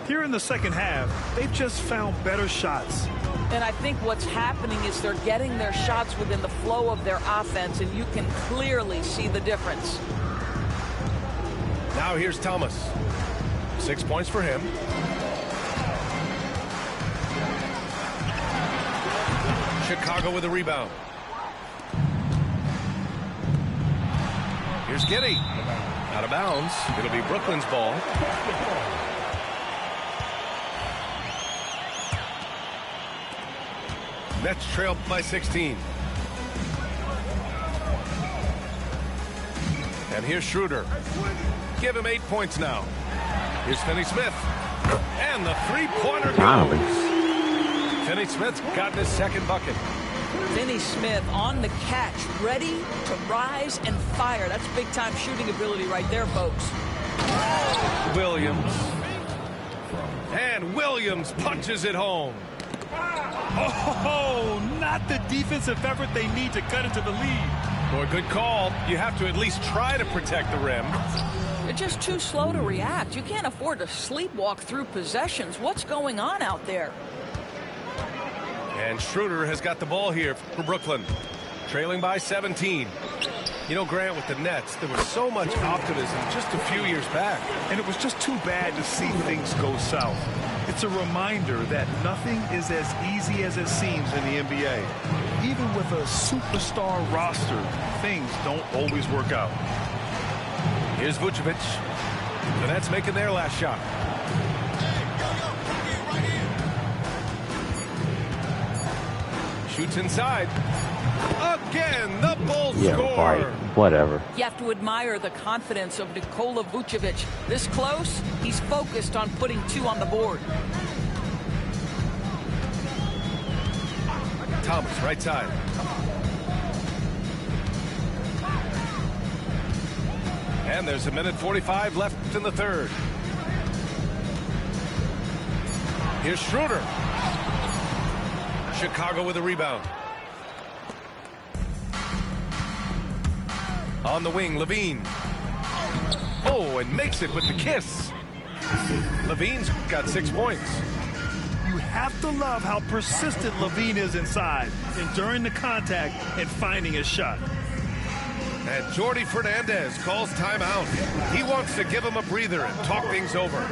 Here in the second half, they've just found better shots. And I think what's happening is they're getting their shots within the flow of their offense, and you can clearly see the difference. Now here's Thomas. 6 points for him. Chicago with a rebound. Here's Giddey. Out of bounds. It'll be Brooklyn's ball. Nets trail by 16. And here's Schroeder. Give him 8 points now. Here's Finney-Smith. And the three-pointer goes. Finney-Smith's gotten his second bucket. Finney-Smith on the catch, ready to rise and fire. That's big-time shooting ability right there, folks. Williams. And Williams punches it home. Oh, not the defensive effort they need to cut into the lead. Boy, good call. You have to at least try to protect the rim. You're just too slow to react. You can't afford to sleepwalk through possessions. What's going on out there? And Schroeder has got the ball here for Brooklyn, trailing by 17. You know, Grant, with the Nets, there was so much optimism just a few years back. And it was just too bad to see things go south. It's a reminder that nothing is as easy as it seems in the NBA. Even with a superstar roster, things don't always work out. Here's Vucevic. The Nets making their last shot. Shoots inside. Again, the Bulls score. Right. Whatever. You have to admire the confidence of Nikola Vucevic. This close, he's focused on putting 2 on the board. Thomas, right side. And there's 1:45 left in the third. Here's Schroeder. Chicago with a rebound. On the wing, Levine. Oh, and makes it with the kiss. Levine's got 6 points. You have to love how persistent Levine is inside, enduring the contact and finding his shot. And Jordi Fernandez calls timeout. He wants to give him a breather and talk things over.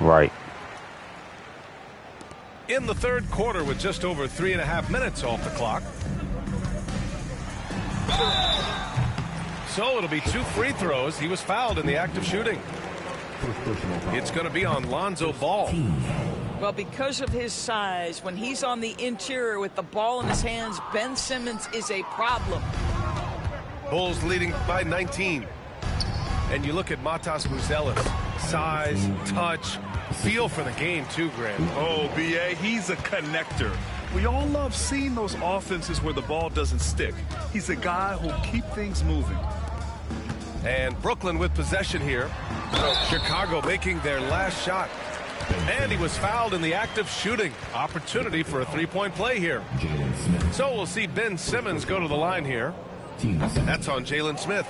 Right. In the third quarter with just over 3.5 minutes off the clock. So it'll be 2 free throws. He was fouled in the act of shooting. It's going to be on Lonzo Ball. Well, because of his size, when he's on the interior with the ball in his hands, Ben Simmons is a problem. Bulls leading by 19. And you look at Matas Buzelis. Size, touch, feel for the game too, Grant. Oh, B.A., he's a connector. We all love seeing those offenses where the ball doesn't stick. He's a guy who'll keep things moving. And Brooklyn with possession here. Chicago making their last shot. And he was fouled in the act of shooting. Opportunity for a three-point play here. So we'll see Ben Simmons go to the line here. That's on Jalen Smith.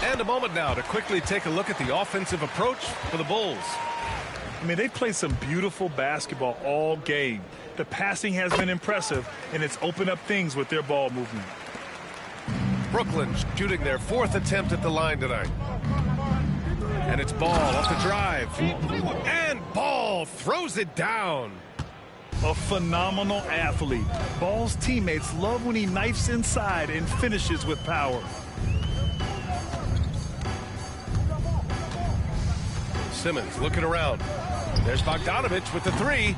And a moment now to quickly take a look at the offensive approach for the Bulls. I mean, they've played some beautiful basketball all game. The passing has been impressive, and it's opened up things with their ball movement. Brooklyn shooting their 4th attempt at the line tonight. And it's Ball off the drive. And Ball throws it down. A phenomenal athlete. Ball's teammates love when he knifes inside and finishes with power. Simmons looking around. There's Bogdanovich with the 3.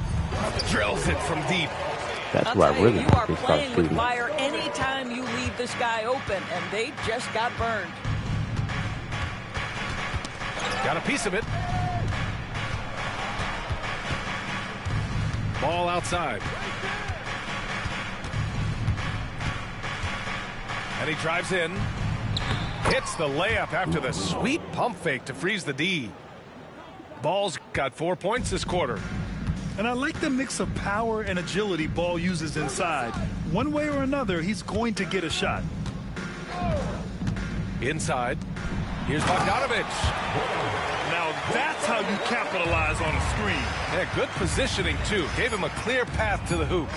Drills it from deep. That's why I really you are think playing with shooting. fire anytime you leave this guy open, and they just got burned. Got a piece of it. Ball outside. And he drives in. Hits the layup after the sweet pump fake to freeze the D. Ball's got 4 points this quarter. And I like the mix of power and agility Ball uses inside. One way or another, he's going to get a shot. Inside. Here's Bogdanovich. Now that's how you capitalize on a screen. Yeah, good positioning, too. Gave him a clear path to the hoop.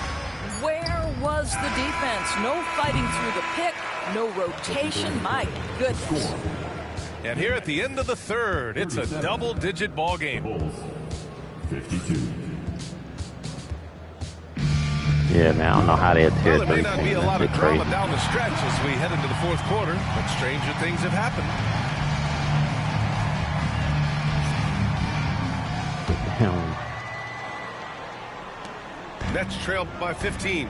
Where was the defense? No fighting through the pick, no rotation. My goodness. And here at the end of the 3rd, it's a double-digit ball game. 52. Yeah, man, I don't know how they'll tear Well, there may not be a lot of crazy. drama down the stretch as we head into the 4th quarter, but stranger things have happened. Nets trailed by 15.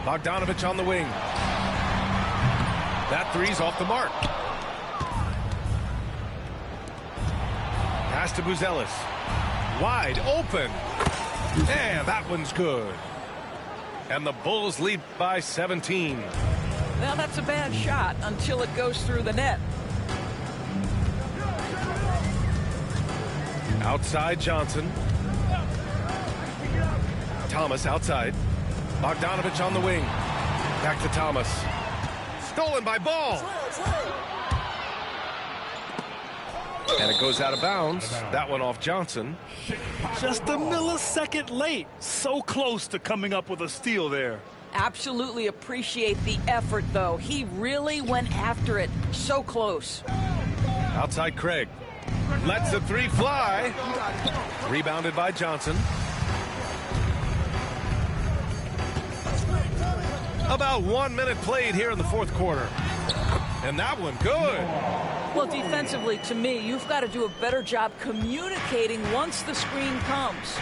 Bogdanovich on the wing. That 3's off the mark. Pass to Buzelis. Wide open. And that one's good. And the Bulls lead by 17. Well, that's a bad shot until it goes through the net. Outside Johnson. Thomas outside. Bogdanovich on the wing. Back to Thomas. Stolen by Ball. And it goes out of bounds. That one off Johnson. Just a millisecond late. So close to coming up with a steal there. Absolutely appreciate the effort, though. He really went after it. So close. Outside Craig. Lets the 3 fly. Rebounded by Johnson. About 1 minute played here in the 4th quarter. And that one good. Well, defensively, to me, you've got to do a better job communicating once the screen comes.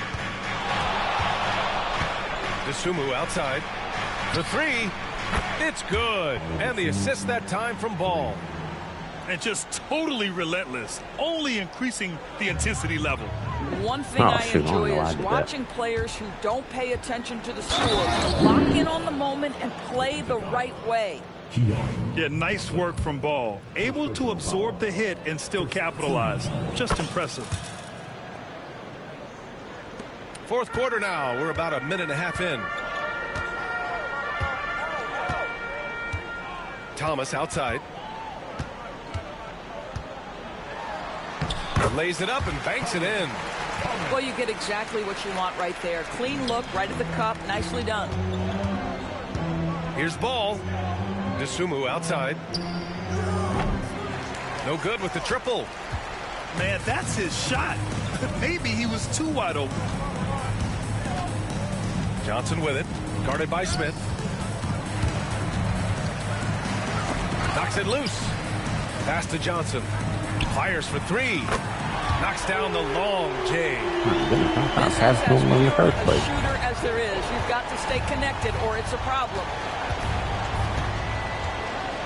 Dosunmu outside. The 3. It's good. And the assist that time from Ball. And just totally relentless, only increasing the intensity level. One thing I enjoy is watching players who don't pay attention to the score lock in on the moment and play the right way. Yeah, nice work from Ball. Able to absorb the hit and still capitalize. Just impressive. 4th quarter now. We're about a minute and a half in. Thomas outside. Lays it up and banks it in. Well, you get exactly what you want right there. Clean look, right at the cup. Nicely done. Here's Ball. Dosunmu outside. No good with the triple. Man, that's his shot. Maybe he was too wide open. Johnson with it. Guarded by Smith. Knocks it loose. Pass to Johnson. Fires for 3. Knocks down the long J. This is as much a shooter as there is. You've got to stay connected or it's a problem.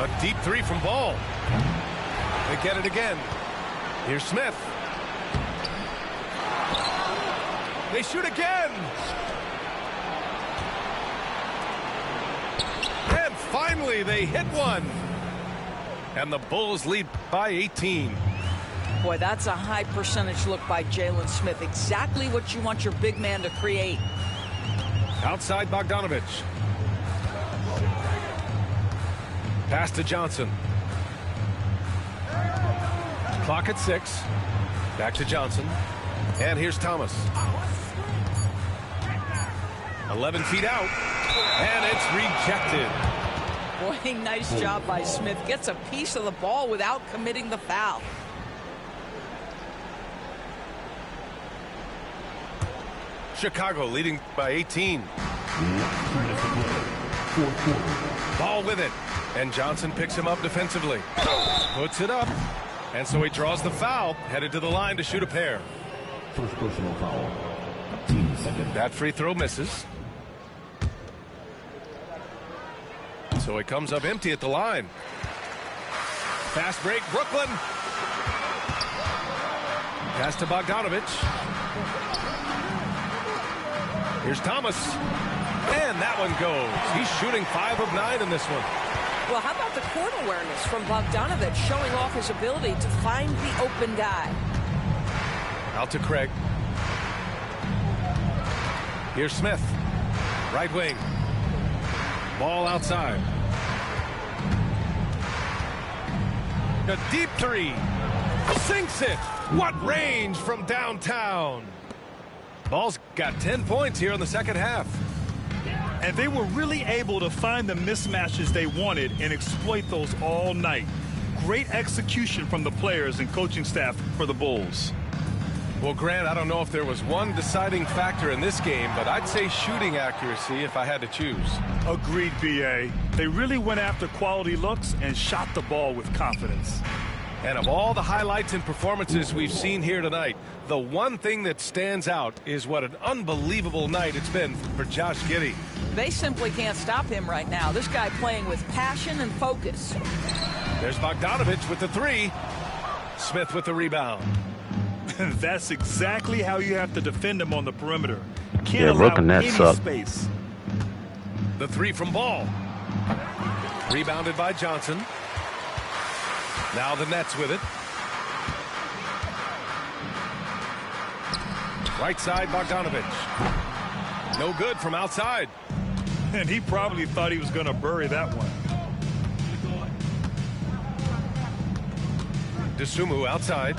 A deep 3 from Ball. They get it again. Here's Smith. They shoot again. And finally, they hit one. And the Bulls lead by 18. Boy, that's a high percentage look by Jalen Smith. Exactly what you want your big man to create. Outside Bogdanovich. Pass to Johnson. Clock at 6. Back to Johnson. And here's Thomas. 11 feet out. And it's rejected. Boy, nice job by Smith. Gets a piece of the ball without committing the foul. Chicago leading by 18. Ball with it. And Johnson picks him up defensively. Puts it up. And so he draws the foul. Headed to the line to shoot a pair. First personal foul. That free throw misses. So he comes up empty at the line. Fast break, Brooklyn. Pass to Bogdanovich. Here's Thomas. And that one goes. He's shooting 5 of 9 in this one. Well, how about the court awareness from Bogdanovich, showing off his ability to find the open guy. Out to Craig. Here's Smith. Right wing. Ball outside. A deep three. Sinks it. What range from downtown. Ball's got 10 points here in the second half. And they were really able to find the mismatches they wanted and exploit those all night. Great execution from the players and coaching staff for the Bulls. Well, Grant, I don't know if there was one deciding factor in this game, but I'd say shooting accuracy if I had to choose. Agreed, B.A. They really went after quality looks and shot the ball with confidence. And of all the highlights and performances we've seen here tonight, the one thing that stands out is what an unbelievable night it's been for Josh Giddey. They simply can't stop him right now. This guy playing with passion and focus. There's Bogdanovich with the three. Smith with the rebound. That's exactly how you have to defend him on the perimeter. Can't allow any space. The three from Ball. Rebounded by Johnson. Now the Nets with it. Right side, Bogdanovich. No good from outside. And he probably thought he was going to bury that one. Dosunmu outside.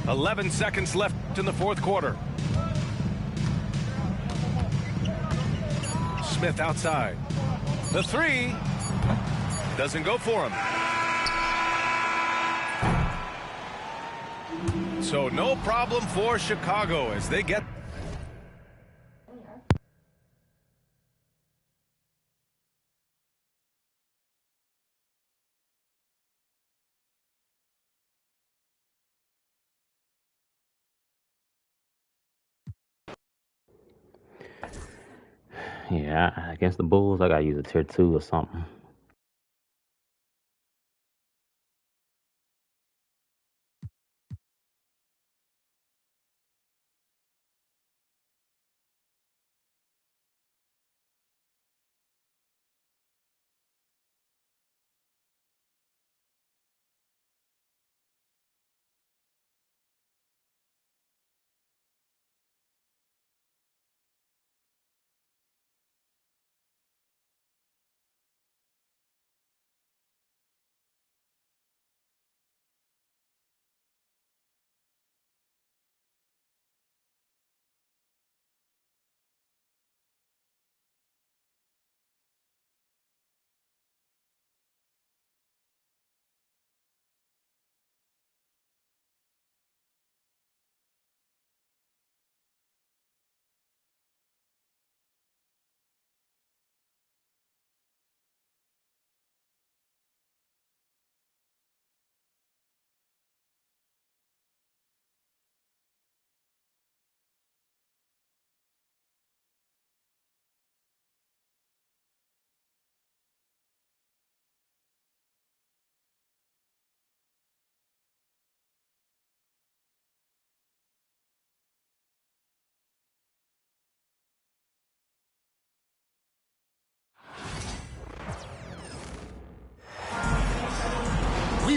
11 seconds left in the fourth quarter. Smith outside. The three doesn't go for him. So no problem for Chicago as they get. Yeah, against the Bulls, I gotta use a tier 2 or something.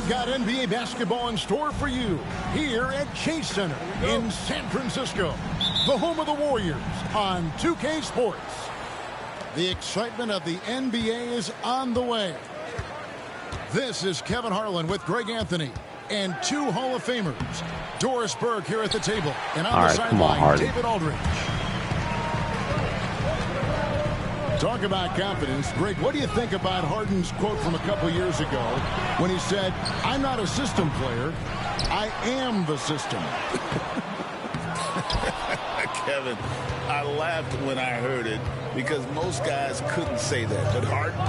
We've got NBA basketball in store for you here at Chase Center in San Francisco, the home of the Warriors on 2K Sports. The excitement of the NBA is on the way. This is Kevin Harlan with Greg Anthony and two Hall of Famers, Doris Burke here at the table, and on the sideline, David Aldridge. Talk about confidence. Greg, what do you think about Harden's quote from a couple years ago when he said, "I'm not a system player, I am the system"? Kevin, I laughed when I heard it because most guys couldn't say that, but Harden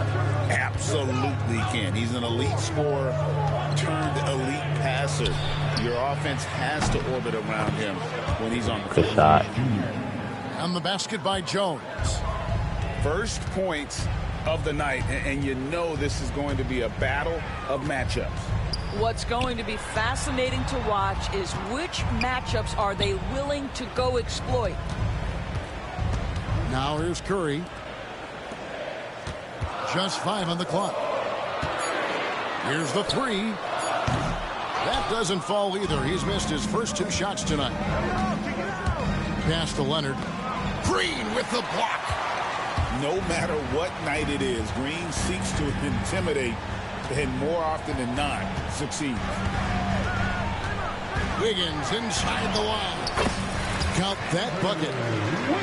absolutely can. He's an elite scorer turned elite passer. Your offense has to orbit around him when he's on the Good shot. On the basket by Jones. First points of the night, and you know this is going to be a battle of matchups. What's going to be fascinating to watch is which matchups are they willing to go exploit. Now here's Curry. Just 5 on the clock. Here's the three. That doesn't fall either. He's missed his first 2 shots tonight. Pass to Leonard. Green with the block. No matter what night it is, Green seeks to intimidate and more often than not succeeds. Wiggins inside the line. Count that bucket.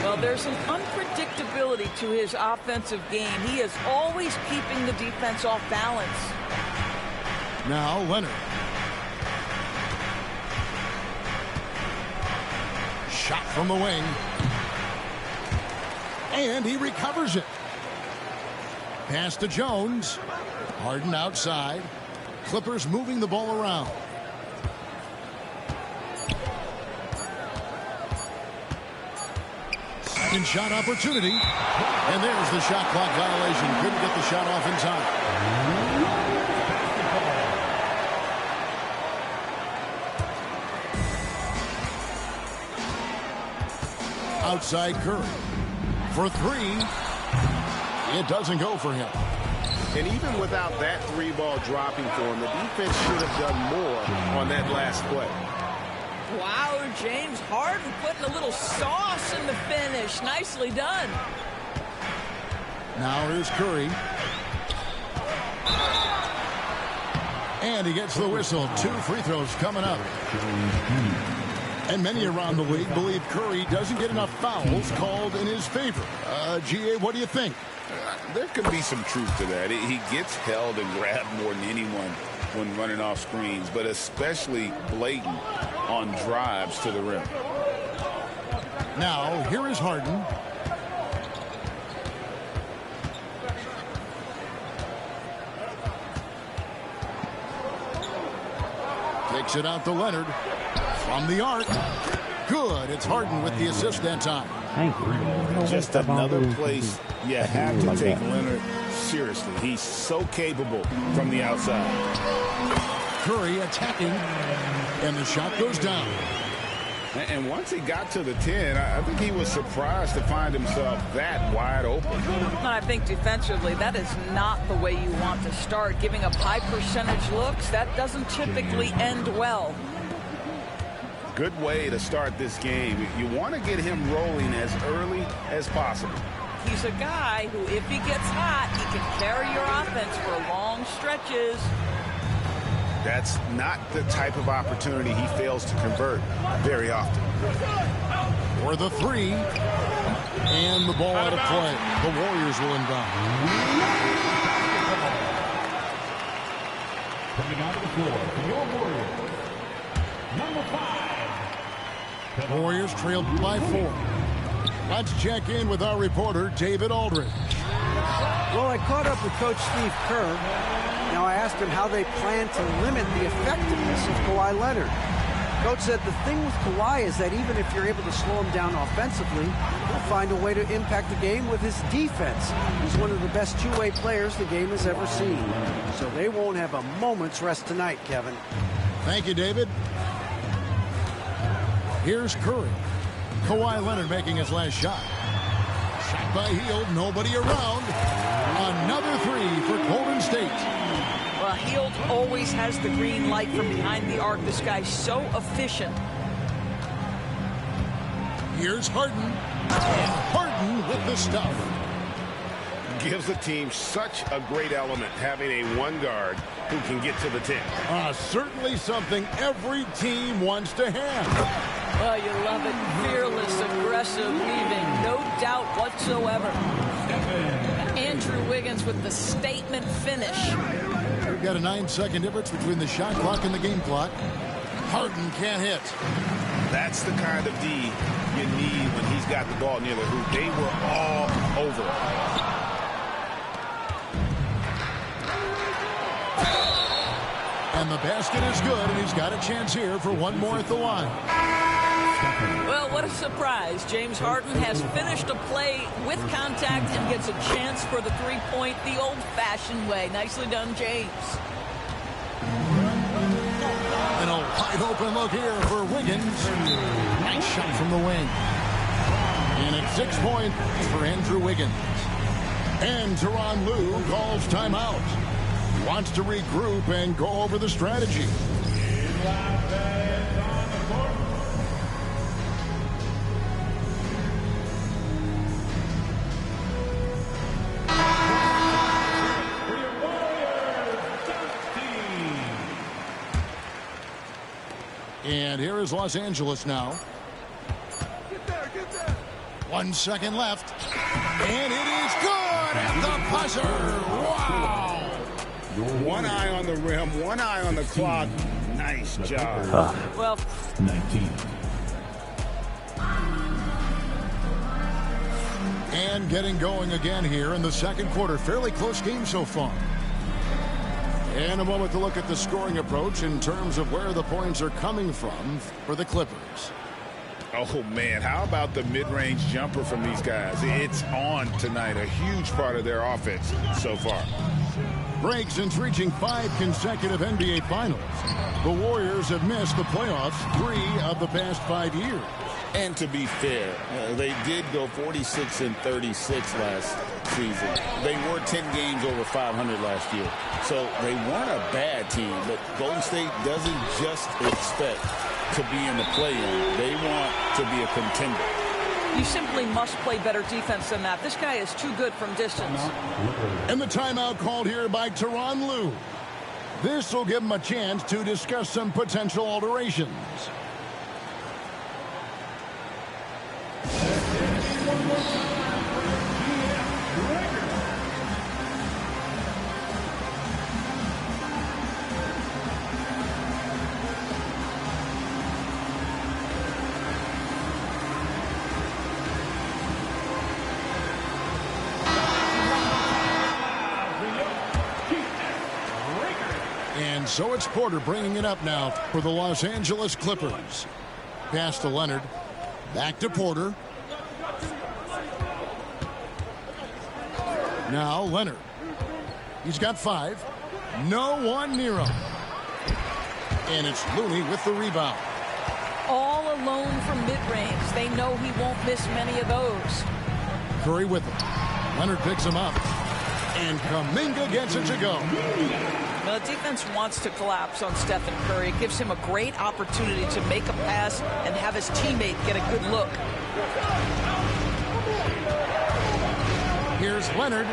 Well, there's an unpredictability to his offensive game. He is always keeping the defense off balance. Now Leonard. Shot from the wing. And he recovers it. Pass to Jones. Harden outside. Clippers moving the ball around. Second shot opportunity. And there's the shot clock violation. Couldn't get the shot off in time. Outside Curry. For 3. It doesn't go for him. And even without that 3-ball dropping for him, the defense should have done more on that last play. Wow, James Harden putting a little sauce in the finish. Nicely done. Now here's Curry. And he gets the whistle. 2 free throws coming up. And many around the league believe Curry doesn't get enough fouls called in his favor. GA, what do you think? There could be some truth to that. He gets held and grabbed more than anyone when running off screens, but especially blatant on drives to the rim. Now, here is Harden. Takes it out to Leonard. From the arc. Good. It's Harden with the assist that time. Thank you. Just another place you have to take Leonard seriously. He's so capable from the outside. Curry attacking. And the shot goes down. And once he got to the 10, I think he was surprised to find himself that wide open. I think defensively, that is not the way you want to start. Giving up high percentage looks, that doesn't typically end well. Good way to start this game. You want to get him rolling as early as possible. He's a guy who, if he gets hot, he can carry your offense for long stretches. That's not the type of opportunity he fails to convert very often. For the 3. And the ball out of play. The Warriors will inbound. Coming out of the floor for your Warriors, number 5. Warriors trailed by 4. Let's check in with our reporter, David Aldridge. Well, I caught up with Coach Steve Kerr. Now, I asked him how they plan to limit the effectiveness of Kawhi Leonard. Coach said the thing with Kawhi is that even if you're able to slow him down offensively, he'll find a way to impact the game with his defense. He's one of the best two-way players the game has ever seen. So they won't have a moment's rest tonight, Kevin. Thank you, David. Here's Curry. Kawhi Leonard making his last shot. Shot by Hield, nobody around. Another 3 for Golden State. Well, Hield always has the green light from behind the arc. This guy's so efficient. Here's Harden. And Harden with the stuff. Gives the team such a great element having a one guard who can get to the 10. Certainly something every team wants to have. Oh, you love it. Fearless, aggressive, leaving. No doubt whatsoever. Andrew Wiggins with the statement finish. We've got a 9-second difference between the shot clock and the game clock. Harden can't hit. That's the kind of D you need when he's got the ball near the hoop. They were all over it. And the basket is good, and he's got a chance here for one more at the line. Well, what a surprise. James Harden has finished a play with contact and gets a chance for the three-point the old-fashioned way. Nicely done, James. And a wide open look here for Wiggins. Nice shot from the wing. And it's 6 points for Andrew Wiggins. And Tyronn Lue calls timeout. Wants to regroup and go over the strategy. And here is Los Angeles now. Get there. 1 second left. And it is good at the buzzer. Wow. One eye on the rim, one eye on the clock. Nice job. Well, 19. And getting going again here in the second quarter. Fairly close game so far. And a moment to look at the scoring approach in terms of where the points are coming from for the Clippers. Oh, man, how about the mid-range jumper from these guys? It's on tonight, a huge part of their offense so far. Break since reaching 5 consecutive NBA Finals. The Warriors have missed the playoffs 3 of the past 5 years. And to be fair, they did go 46-36 last season. They were 10 games over 500 last year. So they weren't a bad team, but Golden State doesn't just expect to be in the play-in. They want to be a contender. you simply must play better defense than that. This guy is too good from distance. And the timeout called here by Tyronn Lue. This will give him a chance to discuss some potential alterations. And so it's Porter bringing it up now for the Los Angeles Clippers. Pass to Leonard. Back to Porter. Now Leonard. He's got 5. No one near him. And it's Looney with the rebound. All alone from mid-range. They know he won't miss many of those. Curry with him. Leonard picks him up. And Kuminga gets it to go. Now, the defense wants to collapse on Stephen Curry. It gives him a great opportunity to make a pass and have his teammate get a good look. Here's Leonard.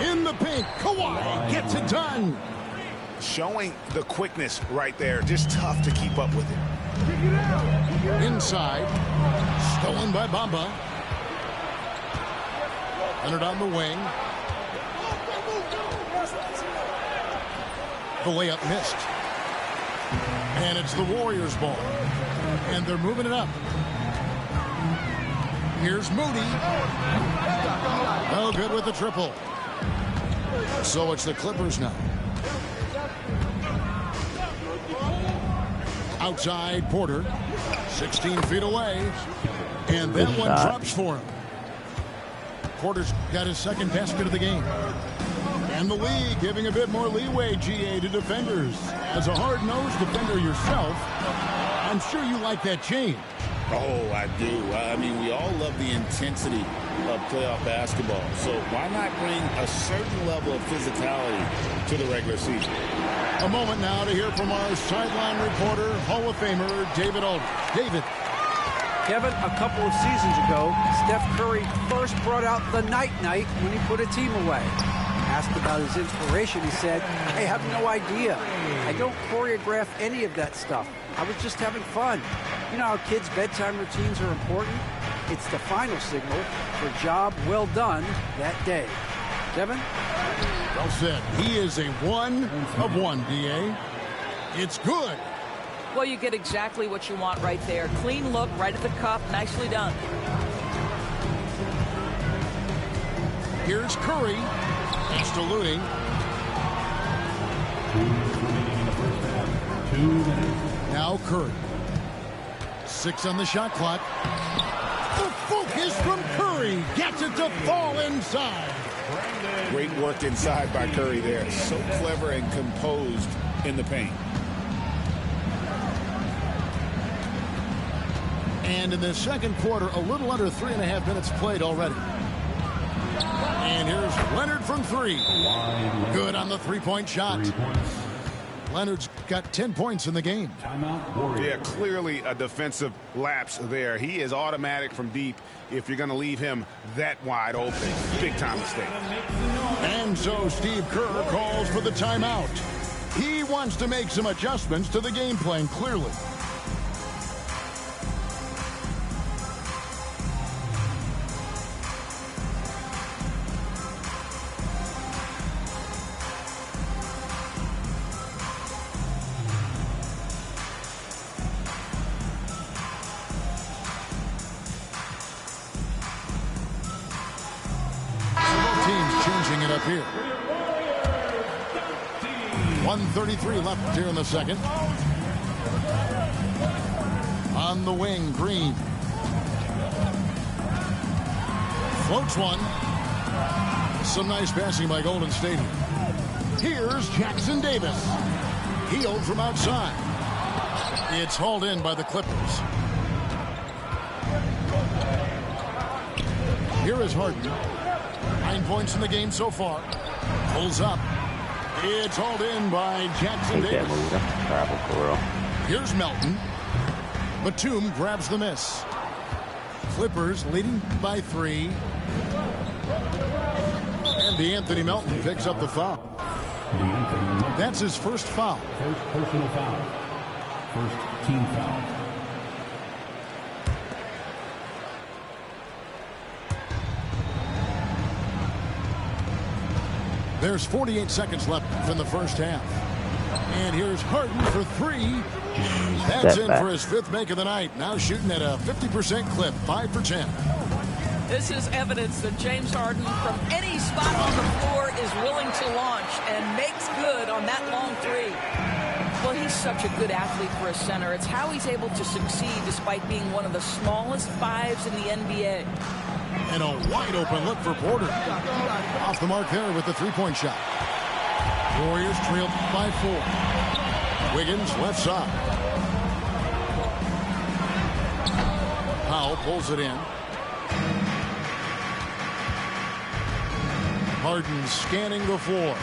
In the paint. Kawhi gets it done. Showing the quickness right there. Just tough to keep up with it. Inside. Stolen by Bamba. Leonard on the wing. The layup missed. And it's the Warriors' ball. And they're moving it up. Here's Moody. Oh, good with the triple. So it's the Clippers now. Outside Porter. 16 feet away. And that one drops for him. Porter's got his second basket of the game. And the league giving a bit more leeway, GA, to defenders. As a hard-nosed defender yourself, I'm sure you like that change. Oh, I do. I mean, we all love the intensity of playoff basketball. So why not bring a certain level of physicality to the regular season? A moment now to hear from our sideline reporter, Hall of Famer David Aldridge. David. Kevin, a couple of seasons ago, Steph Curry first brought out the night-night when he put a team away. Asked about his inspiration, he said, I have no idea. I don't choreograph any of that stuff. I was just having fun. You know how kids' bedtime routines are important? It's the final signal for a job well done that day. Kevin? Well said. He is a 1 of 1, D.A. It's good. Well, you get exactly what you want right there. Clean look, right at the cup. Nicely done. Here's Curry. He's diluting. 2 minutes. Now Curry. 6 on the shot clock. The focus from Curry gets it to fall inside. Great work inside by Curry there. So clever and composed in the paint. And in the second quarter, a little under 3.5 minutes played already. And here's Leonard from 3. Good on the three-point shot. Leonard's got 10 points in the game. Yeah, clearly a defensive lapse there. He is automatic from deep if you're going to leave him that wide open. Big time mistake. And so Steve Kerr calls for the timeout. He wants to make some adjustments to the game plan, clearly. It up here. 1:33 left here in the second. On the wing, Green. Floats one. Some nice passing by Golden State. Here's Jackson Davis. Healed from outside. It's hauled in by the Clippers. Here is Harden. 9 points in the game so far. Pulls up. It's hauled in by Jackson Davis. Here's Melton. Batum grabs the miss. Clippers leading by 3. And DeAnthony Melton picks up the foul. That's his first foul. First personal foul. First team foul. There's 48 seconds left in the first half. And here's Harden for 3. That's in for his 5th make of the night. Now shooting at a 50% clip, 5 for 10. This is evidence that James Harden, from any spot on the floor, is willing to launch and makes good on that long 3. Well, he's such a good athlete for a center. It's how he's able to succeed despite being one of the smallest 5s in the NBA. And a wide open look for Porter. Off the mark there with the 3-point shot. Warriors trail by 4. Wiggins left side. Powell pulls it in. Harden scanning the floor.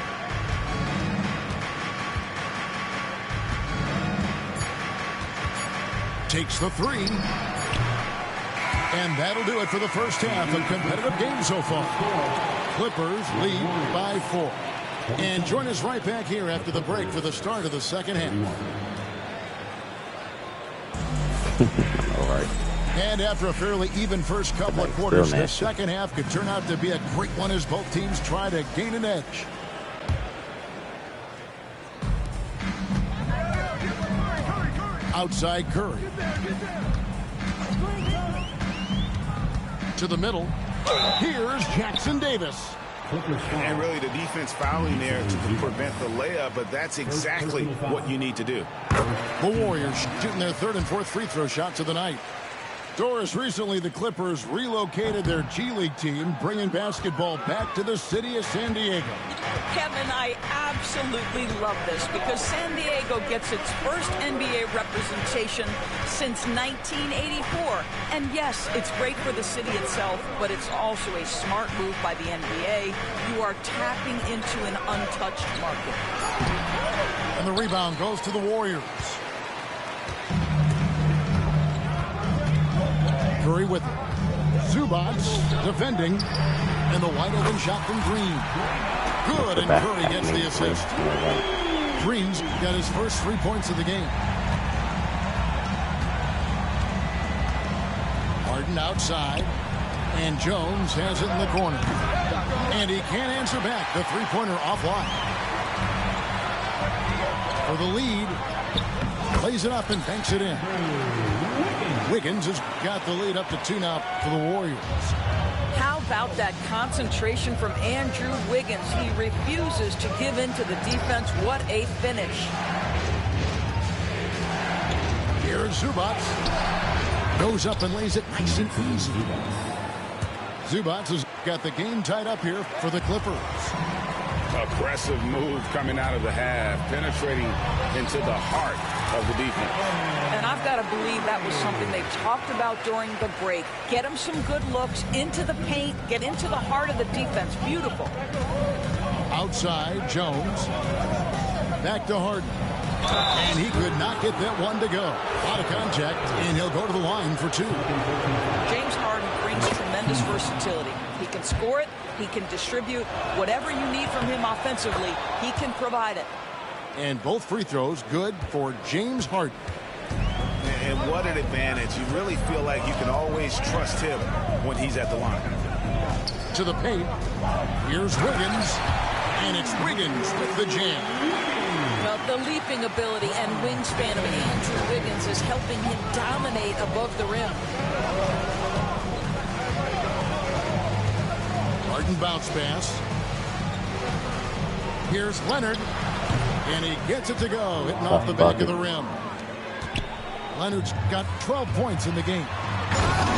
Takes the 3. And that'll do it for the first half. A competitive game so far. Clippers lead by 4. And join us right back here after the break for the start of the second half. All right. And after a fairly even first couple of quarters, the second half could turn out to be a great one as both teams try to gain an edge. Outside Curry. To the middle. Here's Jackson Davis. And really the defense fouling there to prevent the layup, but that's exactly what you need to do. The Warriors shooting their 3rd and 4th free throw shots of the night. Doris, recently the Clippers relocated their G League team, bringing basketball back to the city of San Diego. Kevin, I absolutely love this because San Diego gets its first NBA representation since 1984. And yes, it's great for the city itself, but it's also a smart move by the NBA. You are tapping into an untouched market. And the rebound goes to the Warriors. Curry with it. Zubac defending. And the wide open shot from Green. Good, and Curry gets the assist. Green's got his first 3 points of the game. Harden outside. And Jones has it in the corner. And he can't answer back. The three-pointer offline. For the lead. Plays it up and banks it in. Wiggins has got the lead up to 2 now for the Warriors. How about that concentration from Andrew Wiggins? He refuses to give in to the defense. What a finish. Here's Zubac. Goes up and lays it nice and easy. Zubac has got the game tied up here for the Clippers. Aggressive move coming out of the half, penetrating into the heart of the defense. And I've got to believe that was something they talked about during the break. Get him some good looks into the paint, get into the heart of the defense. Beautiful. Outside, Jones. Back to Harden. And he could not get that one to go. Out of contact, and he'll go to the line for 2. James Harden brings tremendous versatility. He can score it, he can distribute. Whatever you need from him offensively, he can provide it. And both free throws good for James Harden. And what an advantage. You really feel like you can always trust him when he's at the line. To the paint. Here's Wiggins. And it's Wiggins with the jam. Well, the leaping ability and wingspan of Andrew Wiggins is helping him dominate above the rim. Harden bounce pass. Here's Leonard. And he gets it to go, hitting off the back of the rim. Leonard's got 12 points in the game.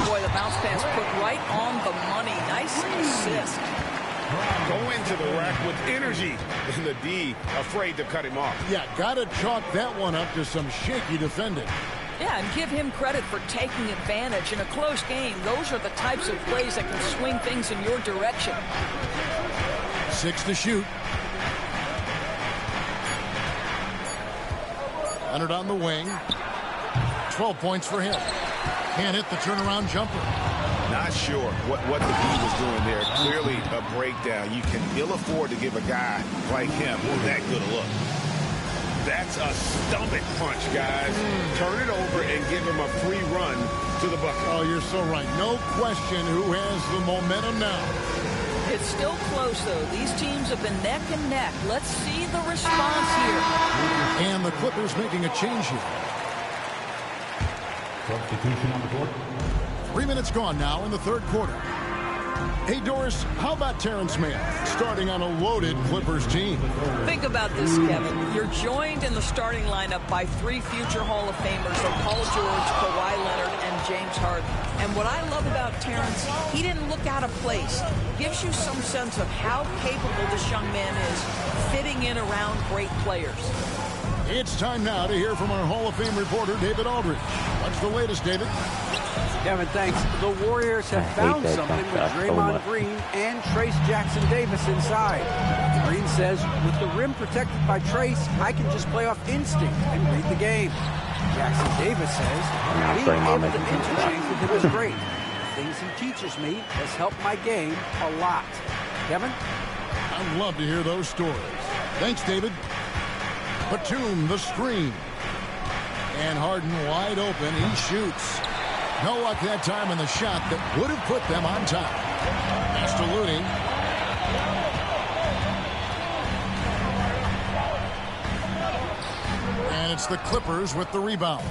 Boy, the bounce pass put right on the money. Nice assist. Go into the rack with energy. And the D afraid to cut him off. Yeah, got to chalk that one up to some shaky defending. Yeah, and give him credit for taking advantage. In a close game, those are the types of plays that can swing things in your direction. 6 to shoot. Leonard on the wing. 12 points for him. Can't hit the turnaround jumper. Not sure what the D was doing there. Clearly a breakdown. You can ill afford to give a guy like him that good a look. That's a stomach punch, guys. Turn it over and give him a free run to the bucket. Oh, you're so right. No question who has the momentum now. It's still close, though. These teams have been neck and neck. Let's see the response here. And the Clippers making a change here. Substitution on the court. 3 minutes gone now in the third quarter. Hey, Doris, how about Terrence Mann starting on a loaded Clippers team? Think about this, Kevin. You're joined in the starting lineup by 3 future Hall of Famers, Paul George, Kawhi Leonard, and James Harden. And what I love about Terrence, he didn't look out of place. Gives you some sense of how capable this young man is fitting in around great players. It's time now to hear from our Hall of Fame reporter, David Aldridge. What's the latest, David? Kevin, thanks. The Warriors have found something with Draymond Green and Trace Jackson Davis inside. Green says, with the rim protected by Trace, I can just play off instinct and read the game. Jackson Davis says, being able to interchange with him is great. The things he teaches me has helped my game a lot. Kevin? I'd love to hear those stories. Thanks, David. Batum, the screen. And Harden wide open. He shoots. No luck that time in the shot that would have put them on top. Pass to Looney. And it's the Clippers with the rebound.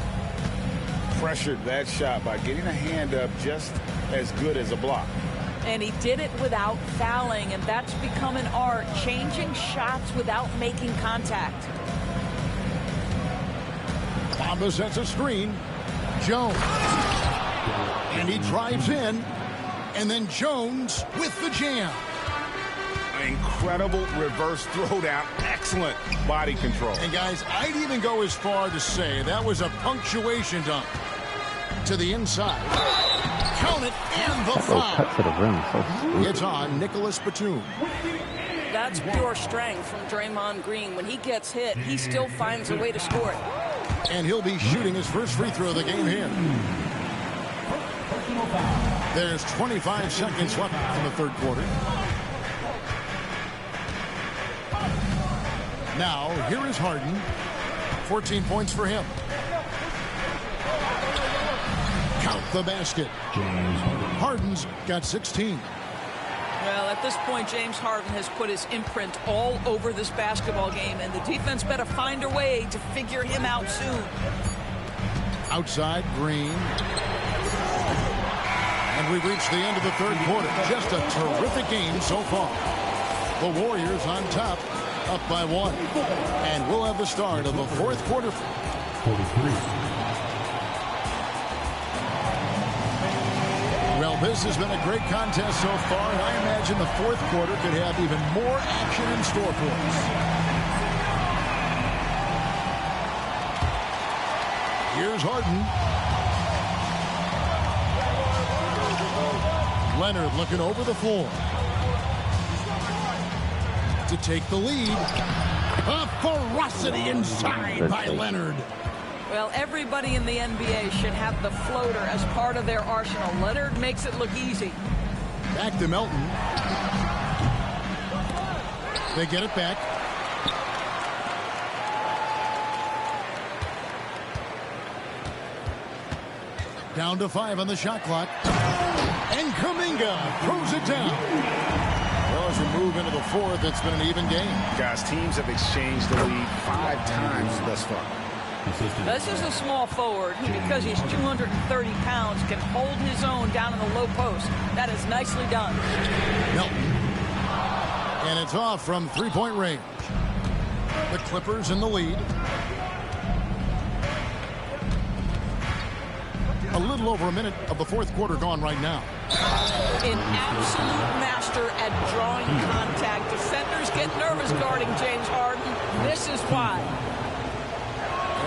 Pressured that shot by getting a hand up just as good as a block. And he did it without fouling, and that's become an art, changing shots without making contact. Bamba sets a screen. Jones. And he drives in. And then Jones with the jam. Incredible reverse throwdown. Excellent body control. And guys, I'd even go as far to say that was a punctuation dunk. To the inside. Count it, and the foul. Cut to the rim. So stupid. It's on Nicholas Batum. That's pure strength from Draymond Green. When he gets hit, he still finds a way to score it. And he'll be shooting his first free throw of the game here. There's 25 seconds left in the third quarter. Now, here is Harden. 14 points for him. Count the basket. Harden's got 16. Well, at this point, James Harden has put his imprint all over this basketball game, and the defense better find a way to figure him out soon. Outside, Green. And we've reached the end of the third quarter. Just a terrific game so far. The Warriors on top, up by 1. And we'll have the start of the fourth quarter. 43. Well, this has been a great contest so far, and I imagine the fourth quarter could have even more action in store for us. Here's Harden. Leonard looking over the floor. To take the lead. A ferocity inside by Leonard. Well, everybody in the NBA should have the floater as part of their arsenal. Leonard makes it look easy. Back to Melton. They get it back. Down to 5 on the shot clock. And Kuminga throws it down. Well, as we move into the fourth, it's been an even game. Guys, teams have exchanged the lead 5 times thus far. This is a small forward who, because he's 230 pounds, can hold his own down in the low post. That is nicely done. Melton. And it's off from three-point range. The Clippers in the lead. A little over a minute of the fourth quarter gone right now. An absolute master at drawing contact. Defenders get nervous guarding James Harden. This is why.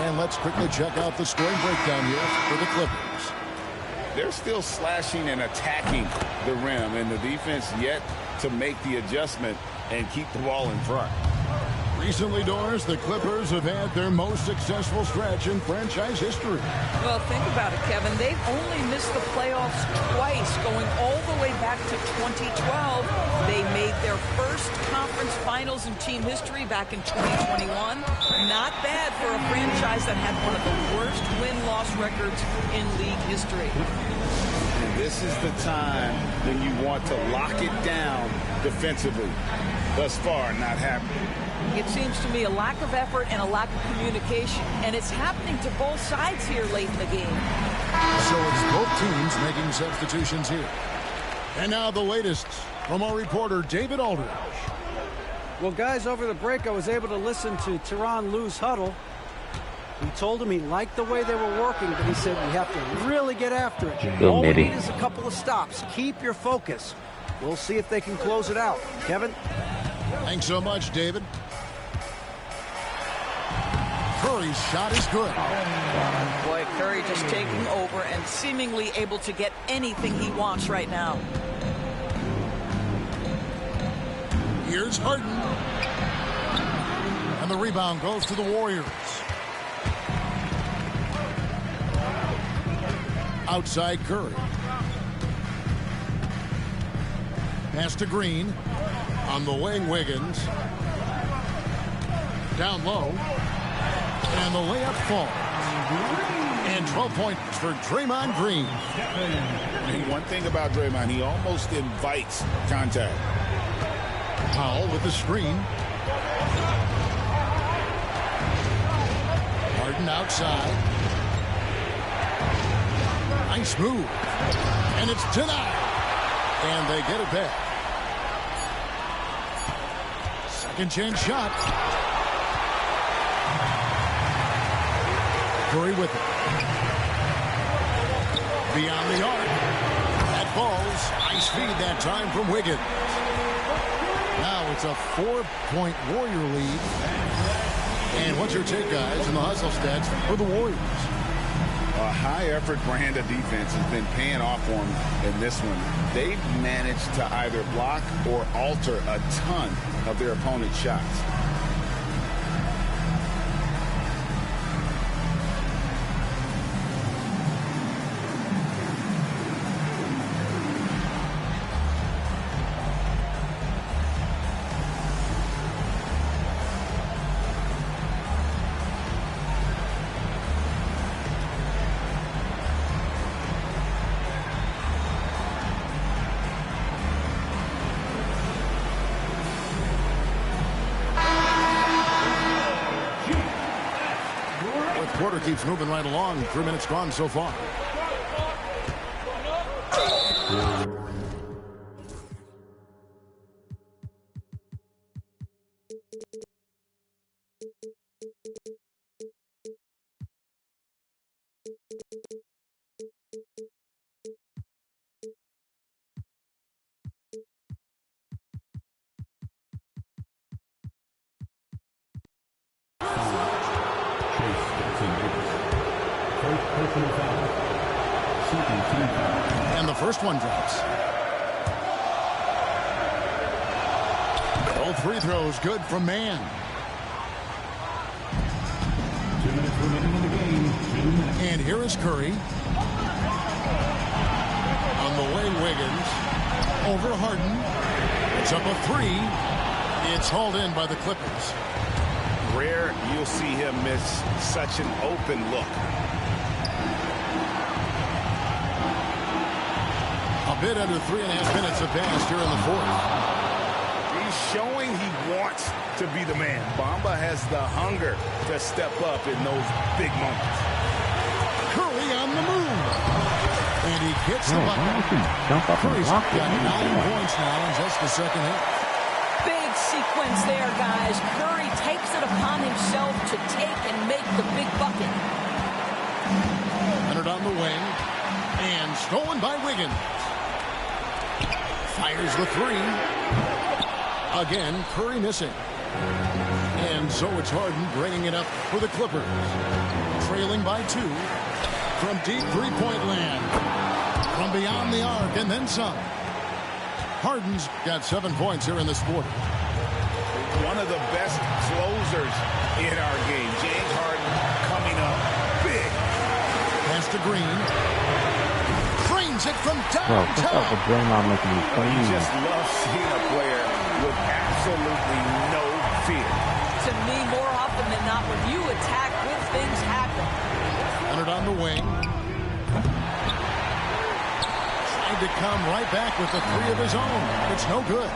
And let's quickly check out the scoring breakdown here for the Clippers. They're still slashing and attacking the rim, and the defense yet to make the adjustment and keep the ball in front. Recently, Doris, the Clippers have had their most successful stretch in franchise history. Well, think about it, Kevin. They've only missed the playoffs twice, going all the way back to 2012. They made their first conference finals in team history back in 2021. Not bad for a franchise that had one of the worst win-loss records in league history. And this is the time when you want to lock it down defensively. Thus far, not happening. It seems to me a lack of effort and a lack of communication, and it's happening to both sides here late in the game. So it's both teams making substitutions here. And now the latest from our reporter, David Aldridge. Well, guys, over the break, I was able to listen to Tyronn Lue's huddle. He told him he liked the way they were working, but he said we have to really get after it. All we need is a couple of stops. Keep your focus. We'll see if they can close it out. Kevin? Thanks so much, David. Curry's shot is good. Boy, Curry just taking over and seemingly able to get anything he wants right now. Here's Harden. And the rebound goes to the Warriors. Outside Curry. Pass to Green. On the wing, Wiggins. Down low. And the layup falls. And 12 points for Draymond Green. And one thing about Draymond, he almost invites contact. Powell with the screen. Harden outside. Nice move. And it's denied. And they get it back. Second chance shot. Curry with it. Beyond the arc. That falls. Nice feed that time from Wiggins. Now it's a 4-point Warrior lead. And what's your take, guys, in the hustle stats for the Warriors? A high-effort brand of defense has been paying off for them in this one. They've managed to either block or alter a ton of their opponent's shots. Quarter keeps moving right along. 3 minutes gone so far. And the first one drops. Both free throws good from Mann. 2 minutes remaining in the game. 2 minutes. And here is Curry. On the way, Wiggins. Over Harden. It's up a three. It's hauled in by the Clippers. Rare you'll see him miss such an open look. A bit under 3.5 minutes have passed here in the fourth. He's showing he wants to be the man. Bamba has the hunger to step up in those big moments. Curry on the move. And he gets the bucket. Jump up and Curry's block got it. 9 points now in just the second half. Big sequence there, guys. Curry takes it upon himself to take and make the big bucket. Leonard on the wing. And stolen by Wiggins. Fires the three. Again, Curry missing. And so it's Harden bringing it up for the Clippers. Trailing by 2 from deep three-point land. From beyond the arc and then some. Harden's got 7 points here in this quarter. One of the best closers in our game. James Harden coming up big. Pass to Green. Frames it from Bro, what's up downtown. with Draymond making me You clean? just love seeing a player with absolutely no fear. To me, more often than not, when you attack, good things happen. Leonard on the wing. Trying to come right back with the three of his own. It's no good.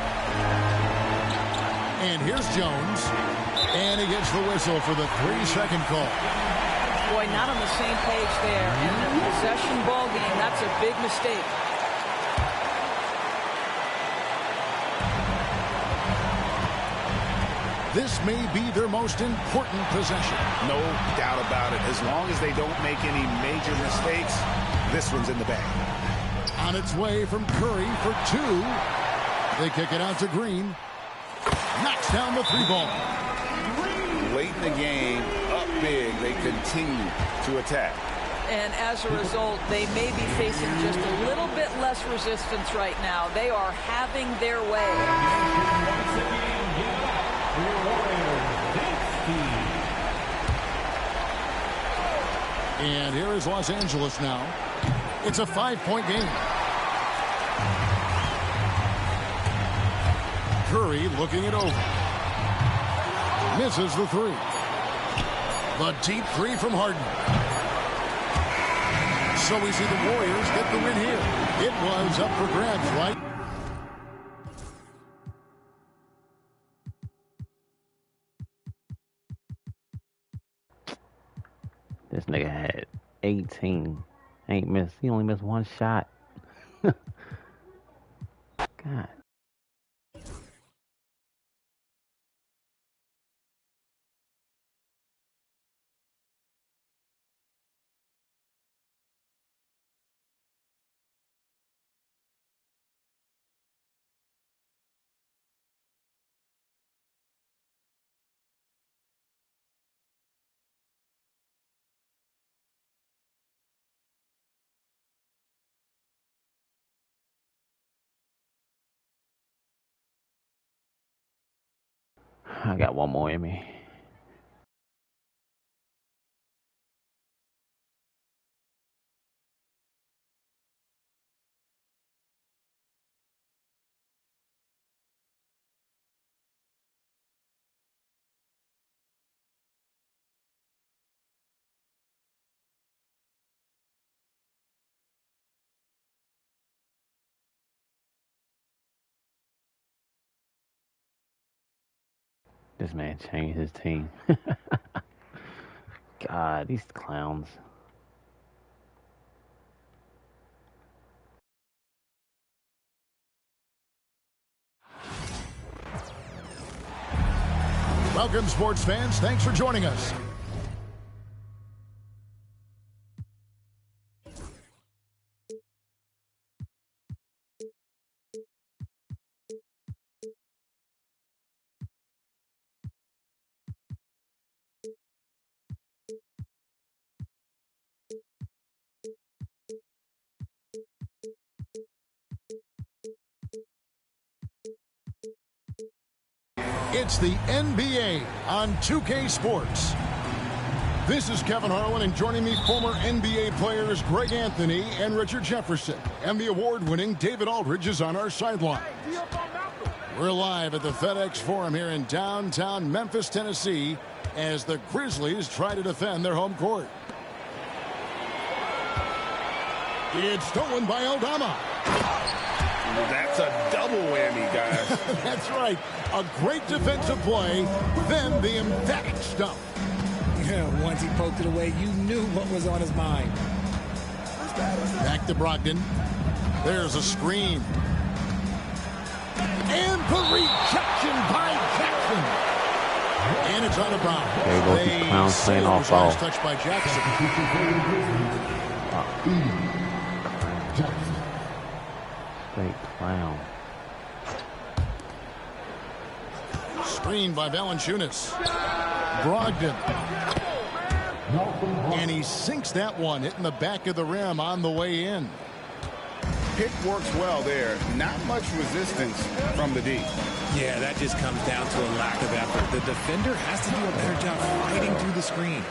And here's Jones. And he gets the whistle for the 3-second call. Boy, not on the same page there. And in a possession ball game, that's a big mistake. This may be their most important possession. No doubt about it. As long as they don't make any major mistakes, this one's in the bag. On its way from Curry for 2. They kick it out to Green. Knocks down the 3-ball. Late in the game, up big, they continue to attack. And as a result, they may be facing just a little bit less resistance right now. They are having their way. And here is Los Angeles now. It's a 5-point game. Curry looking it over. Misses the 3. The deep 3 from Harden. So we see the Warriors get the win here. It was up for grabs, right? This nigga had 18. He only missed 1 shot. God. I got one more in me. This man changed his team. God, these clowns. Welcome, sports fans. Thanks for joining us. It's the NBA on 2K Sports. This is Kevin Harlan, and joining me, former NBA players Greg Anthony and Richard Jefferson. And the award-winning David Aldridge is on our sideline. We're live at the FedEx Forum here in downtown Memphis, Tennessee, as the Grizzlies try to defend their home court. It's stolen by Aldama. That's a double whammy, guys. That's right. A great defensive play, then the emphatic stuff. Yeah, once he poked it away, you knew what was on his mind. Back to Brogdon. There's a screen. And the rejection by Jackson. And it's out of bounds. There goes these clowns playing off ball. Touched by Jackson. Great clown. Screen by Valanciunas. Brogdon. And he sinks that one, hitting the back of the rim on the way in. Pick works well there. Not much resistance from the D. Yeah, that just comes down to a lack of effort. The defender has to do a better job fighting through the screen.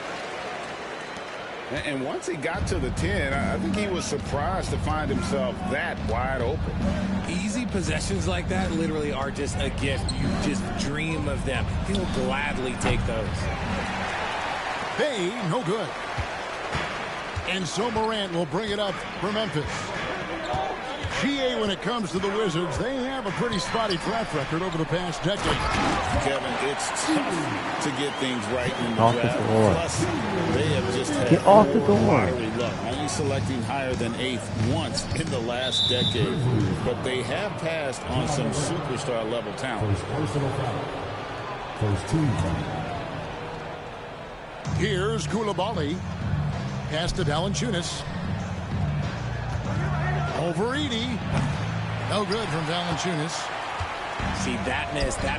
And once he got to the 10, I think he was surprised to find himself that wide open. Easy possessions like that literally are just a gift. You just dream of them. He'll gladly take those. Hey, no good. And so Morant will bring it up for Memphis. GA, when it comes to the Wizards, they have a pretty spotty track record over the past decade. Kevin, it's tough to get things right in the off draft. the door. Plus, they have just had Get off the door. lottery luck, only selecting higher than 8th once in the last decade. But they have passed on some superstar-level talent. Here's Koulibaly. Pass to Valanciunas. Over Edey. No good from Valanciunas. See, that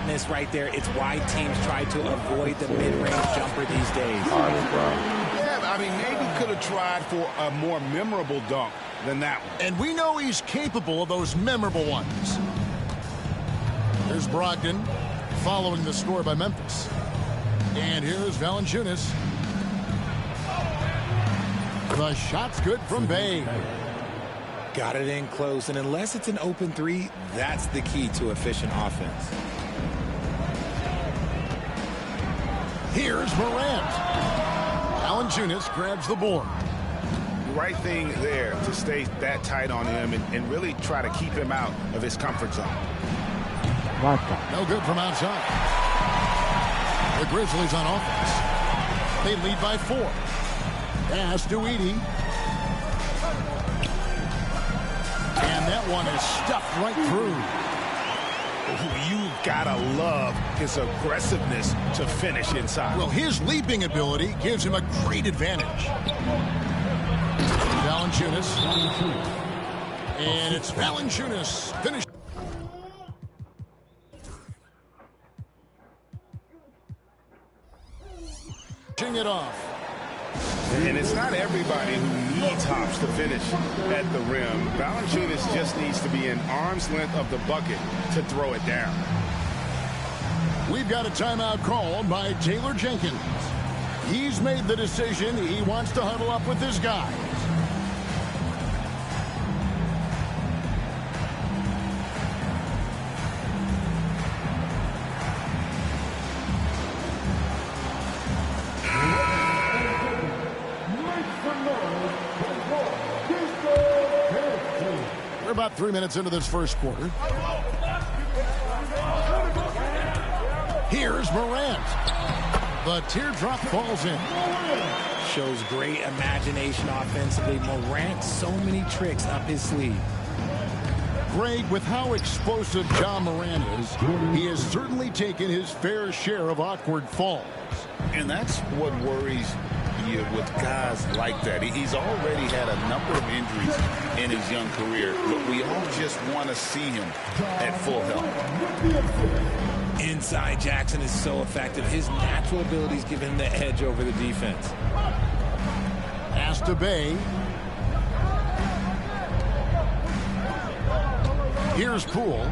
miss right there, it's why teams try to avoid the mid-range jumper these days. Yeah, I mean, maybe could have tried for a more memorable dunk than that one. And we know he's capable of those memorable ones. Here's Brogdon following the score by Memphis. And here's Valanciunas. The shot's good from Bay. Got it in close, and unless it's an open three, that's the key to efficient offense. Here's Morant. Valanciunas grabs the board. Right thing there to stay that tight on him and really try to keep him out of his comfort zone. No good from outside. The Grizzlies on offense. They lead by 4. Pass to Edey. And that one is stuffed right through. You gotta love his aggressiveness to finish inside. Well, his leaping ability gives him a great advantage. Valanciunas. And it's Valanciunas. Finish. It off. And it's not everybody who needs hops to finish at the rim. Valanciunas just needs to be an arm's length of the bucket to throw it down. We've got a timeout called by Taylor Jenkins. He's made the decision. He wants to huddle up with his guys. We're about 3 minutes into this first quarter. Here's Morant. The teardrop falls in. Shows great imagination offensively. Morant, so many tricks up his sleeve. Greg, with how explosive Ja Morant is, he has certainly taken his fair share of awkward falls. And that's what worries you with guys like that. He's already had a number of injuries in his young career, but we all just want to see him at full health. Inside, Jackson is so effective. His natural abilities give him the edge over the defense. Pass to Bay. Here's Poole.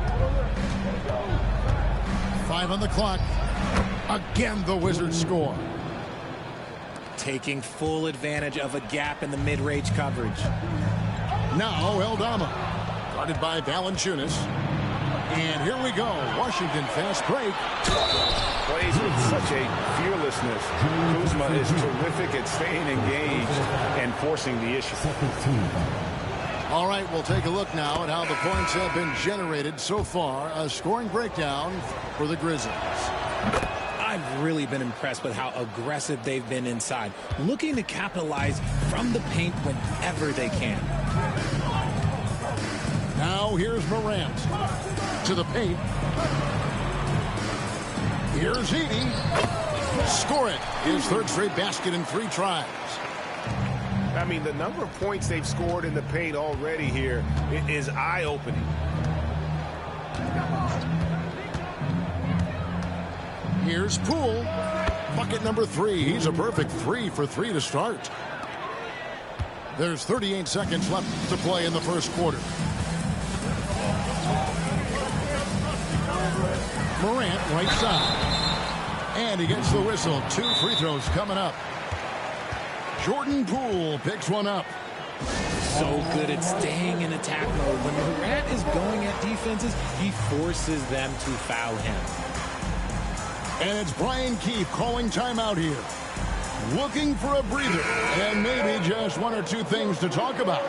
5 on the clock. Again, the Wizards score. Taking full advantage of a gap in the mid-range coverage. Now Eldama, guarded by Valanciunas. And here we go. Washington fast break. Plays with such a fearlessness. Kuzma is terrific at staying engaged and forcing the issue. All right, we'll take a look now at how the points have been generated so far. A scoring breakdown for the Grizzlies. I've really been impressed with how aggressive they've been inside, looking to capitalize from the paint whenever they can. Now here's Morant to the paint. Here's Edey. Score it. His third straight basket in 3 tries. I mean, the number of points they've scored in the paint already here is eye-opening. Here's Poole. Bucket number 3. He's a perfect 3 for 3 to start. There's 38 seconds left to play in the first quarter. Morant right side. And he gets the whistle. 2 free throws coming up. Jordan Poole picks one up. So good at staying in attack mode. When Morant is going at defenses, he forces them to foul him. And it's Brian Keefe calling timeout here. Looking for a breather and maybe just 1 or 2 things to talk about.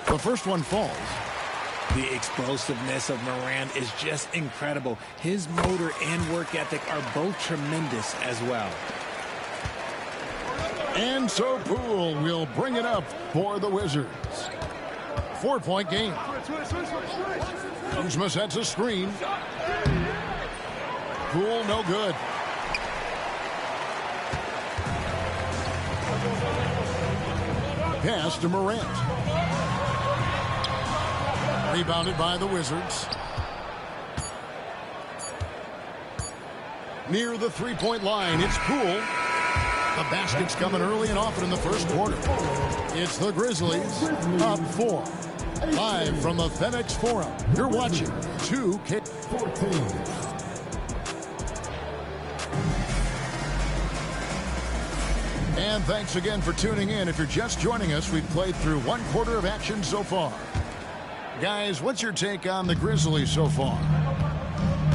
The first one falls. The explosiveness of Morant is just incredible. His motor and work ethic are both tremendous as well. And so Poole will bring it up for the Wizards. 4-point game. Kuzma sets a screen. Poole no good. Pass to Morant. Rebounded by the Wizards. Near the 3-point line, it's Poole. The basket's coming early and often in the first quarter. It's the Grizzlies up 4. Live from the FedEx Forum, you're watching 2K14. And thanks again for tuning in. If you're just joining us, we've played through 1 quarter of action so far. Guys, what's your take on the Grizzlies so far?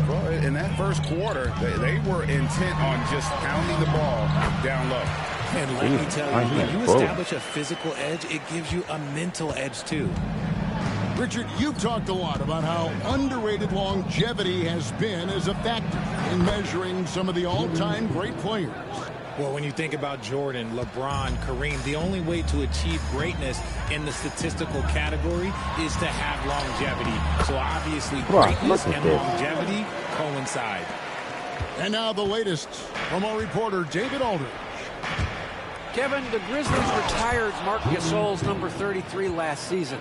Well, in that first quarter, they were intent on just pounding the ball down low. And let me tell you, when you establish a physical edge, it gives you a mental edge too. Richard, you've talked a lot about how underrated longevity has been as a factor in measuring some of the all-time great players. Well, when you think about Jordan, LeBron, Kareem, the only way to achieve greatness in the statistical category is to have longevity. So obviously, greatness and longevity coincide. And now the latest from our reporter, David Aldridge. Kevin, the Grizzlies retired Marc Gasol's number 33 last season.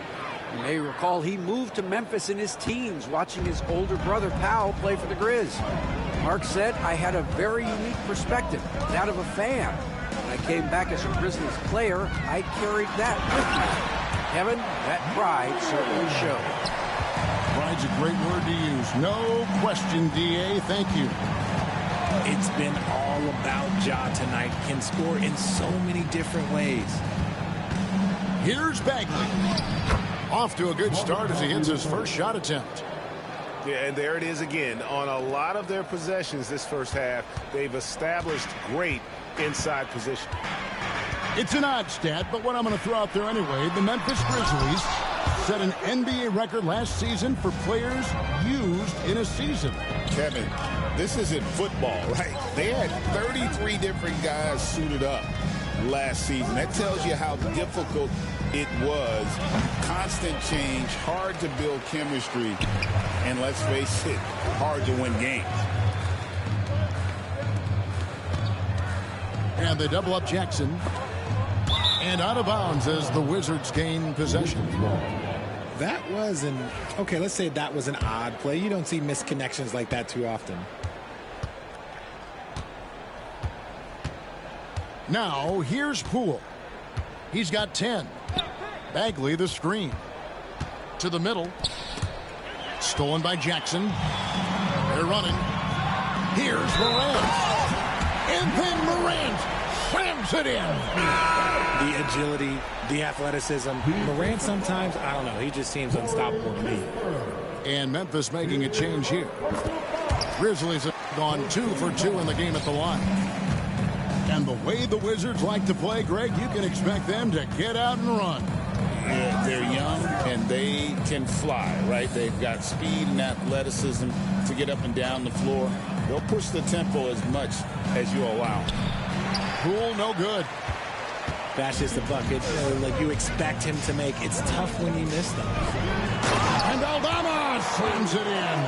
You may recall he moved to Memphis in his teens, watching his older brother Powell play for the Grizz. Mark said, I had a very unique perspective, that of a fan. When I came back as a Grizzlies player, I carried that with me. Kevin, that pride certainly showed. Pride's a great word to use. No question, D.A. Thank you. It's been all about Ja tonight. Can score in so many different ways. Here's Bagley. Off to a good start as he hits his first shot attempt. Yeah, and there it is again. On a lot of their possessions this first half, they've established great inside position. It's an odd stat, but what I'm going to throw out there anyway, the Memphis Grizzlies set an NBA record last season for players used in a season. Kevin, this isn't football, right? They had 33 different guys suited up last season. That tells you how difficult it was. Constant change, hard to build chemistry, and let's face it, hard to win games. And they double up Jackson. And out of bounds as the Wizards gain possession. That was okay, let's say that was an odd play. You don't see missed connections like that too often. Now, here's Poole. He's got 10. Bagley the screen. To the middle. Stolen by Jackson. They're running. Here's Morant. And then Morant slams it in. The agility, the athleticism. Morant sometimes, I don't know, he just seems unstoppable to me. And Memphis making a change here. Grizzlies have gone 2 for 2 in the game at the line. And the way the Wizards like to play, Greg, you can expect them to get out and run. Yeah, they're young and they can fly, right? They've got speed and athleticism to get up and down the floor. They'll push the tempo as much as you allow. Poole, no good. That's just a bucket like you expect him to make. It's tough when you miss them. And Aldama slams it in.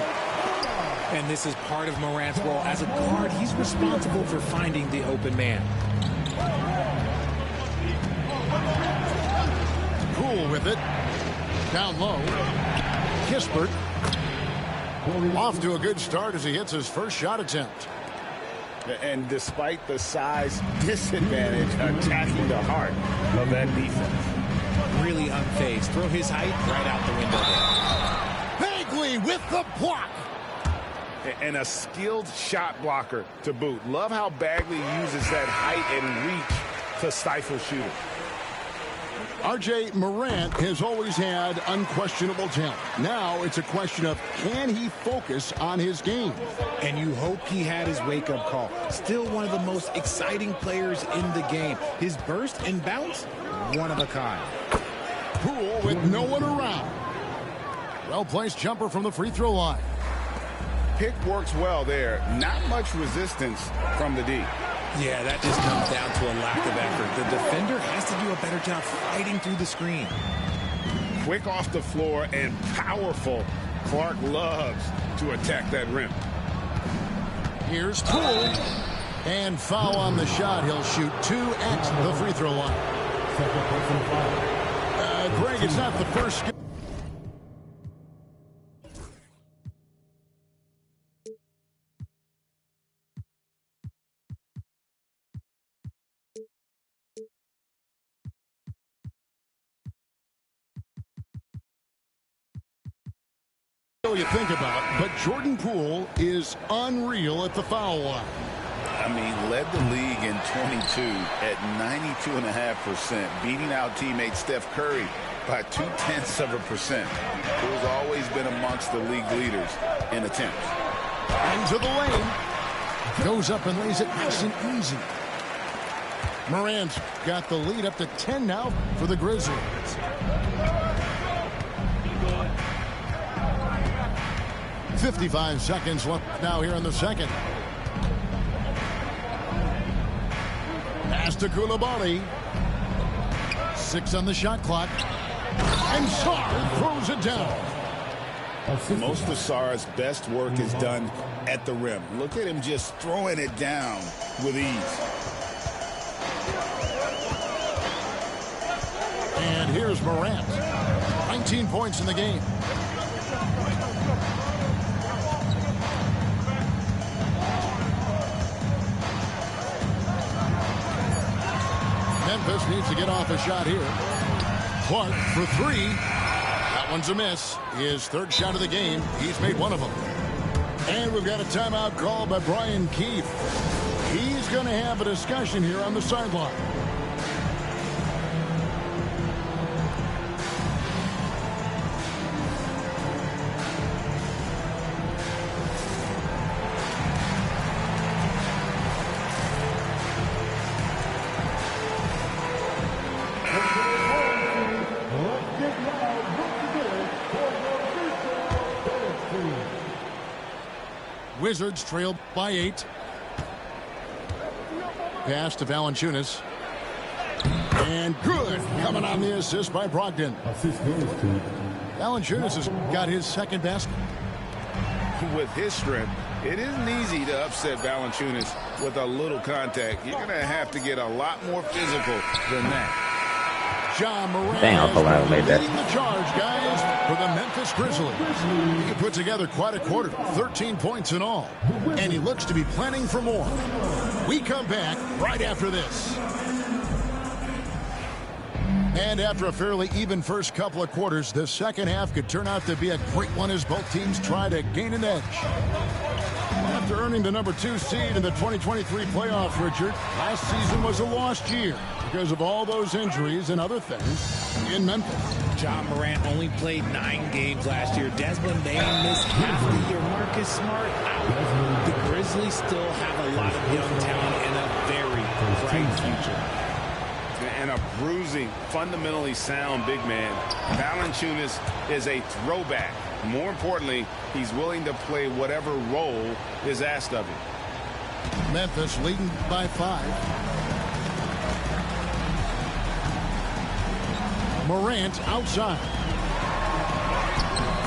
And this is part of Morant's role. As a guard, he's responsible for finding the open man. Poole with it. Down low. Kispert. Off to a good start as he hits his first shot attempt. And despite the size disadvantage, attacking the heart of that defense. Really unfazed. Throw his height right out the window there. Bagley with the block. And a skilled shot blocker to boot. Love how Bagley uses that height and reach to stifle shooters. R.J. Morant has always had unquestionable talent. Now it's a question of can he focus on his game? And you hope he had his wake-up call. Still one of the most exciting players in the game. His burst and bounce, one of a kind. Poole with no one around. Well-placed jumper from the free throw line. Pick works well there. Not much resistance from the D. Yeah, that just comes down to a lack of effort. The defender has to do a better job fighting through the screen. Quick off the floor and powerful. Clark loves to attack that rim. Here's Poole. And foul on the shot. He'll shoot 2 at the free throw line. Greg, it's not the first. You think about, but Jordan Poole is unreal at the foul line. I mean, led the league in 22 at 92.5%, beating out teammate Steph Curry by 0.2%. Poole's always been amongst the league leaders in attempts. Into the lane. Goes up and lays it nice and easy. Morant's got the lead up to 10 now for the Grizzlies. 55 seconds left now here in the second. Pass to Coulibaly. 6 on the shot clock. And Sarr throws it down. Most of Sarr's best work is done at the rim. Look at him just throwing it down with ease. And here's Morant. Right 13 points in the game. Memphis needs to get off a shot here. Clark for three. That one's a miss. His third shot of the game. He's made one of them. And we've got a timeout called by Brian Keefe. He's going to have a discussion here on the sideline. Wizards trail by 8. Pass to Valanciunas. And good. Coming on the assist by Brogdon. Valanciunas has got his second basket. With his strength, it isn't easy to upset Valanciunas with a little contact. You're going to have to get a lot more physical than that. Ja Morant Damn, I made that. leading the charge, guys, for the Memphis Grizzlies. He put together quite a quarter, 13 points in all, and he looks to be planning for more. We come back right after this. And after a fairly even first couple of quarters, the second half could turn out to be a great one as both teams try to gain an edge. After earning the number 2 seed in the 2023 playoffs, Richard, last season was a lost year because of all those injuries and other things in Memphis. Ja Morant only played 9 games last year. Desmond Bane missed half the year. Marcus Smart out. The Grizzlies still have a lot of young talent and a very bright future. And a bruising, fundamentally sound big man. Valanciunas is a throwback. More importantly, he's willing to play whatever role is asked of him. Memphis leading by 5. Morant outside.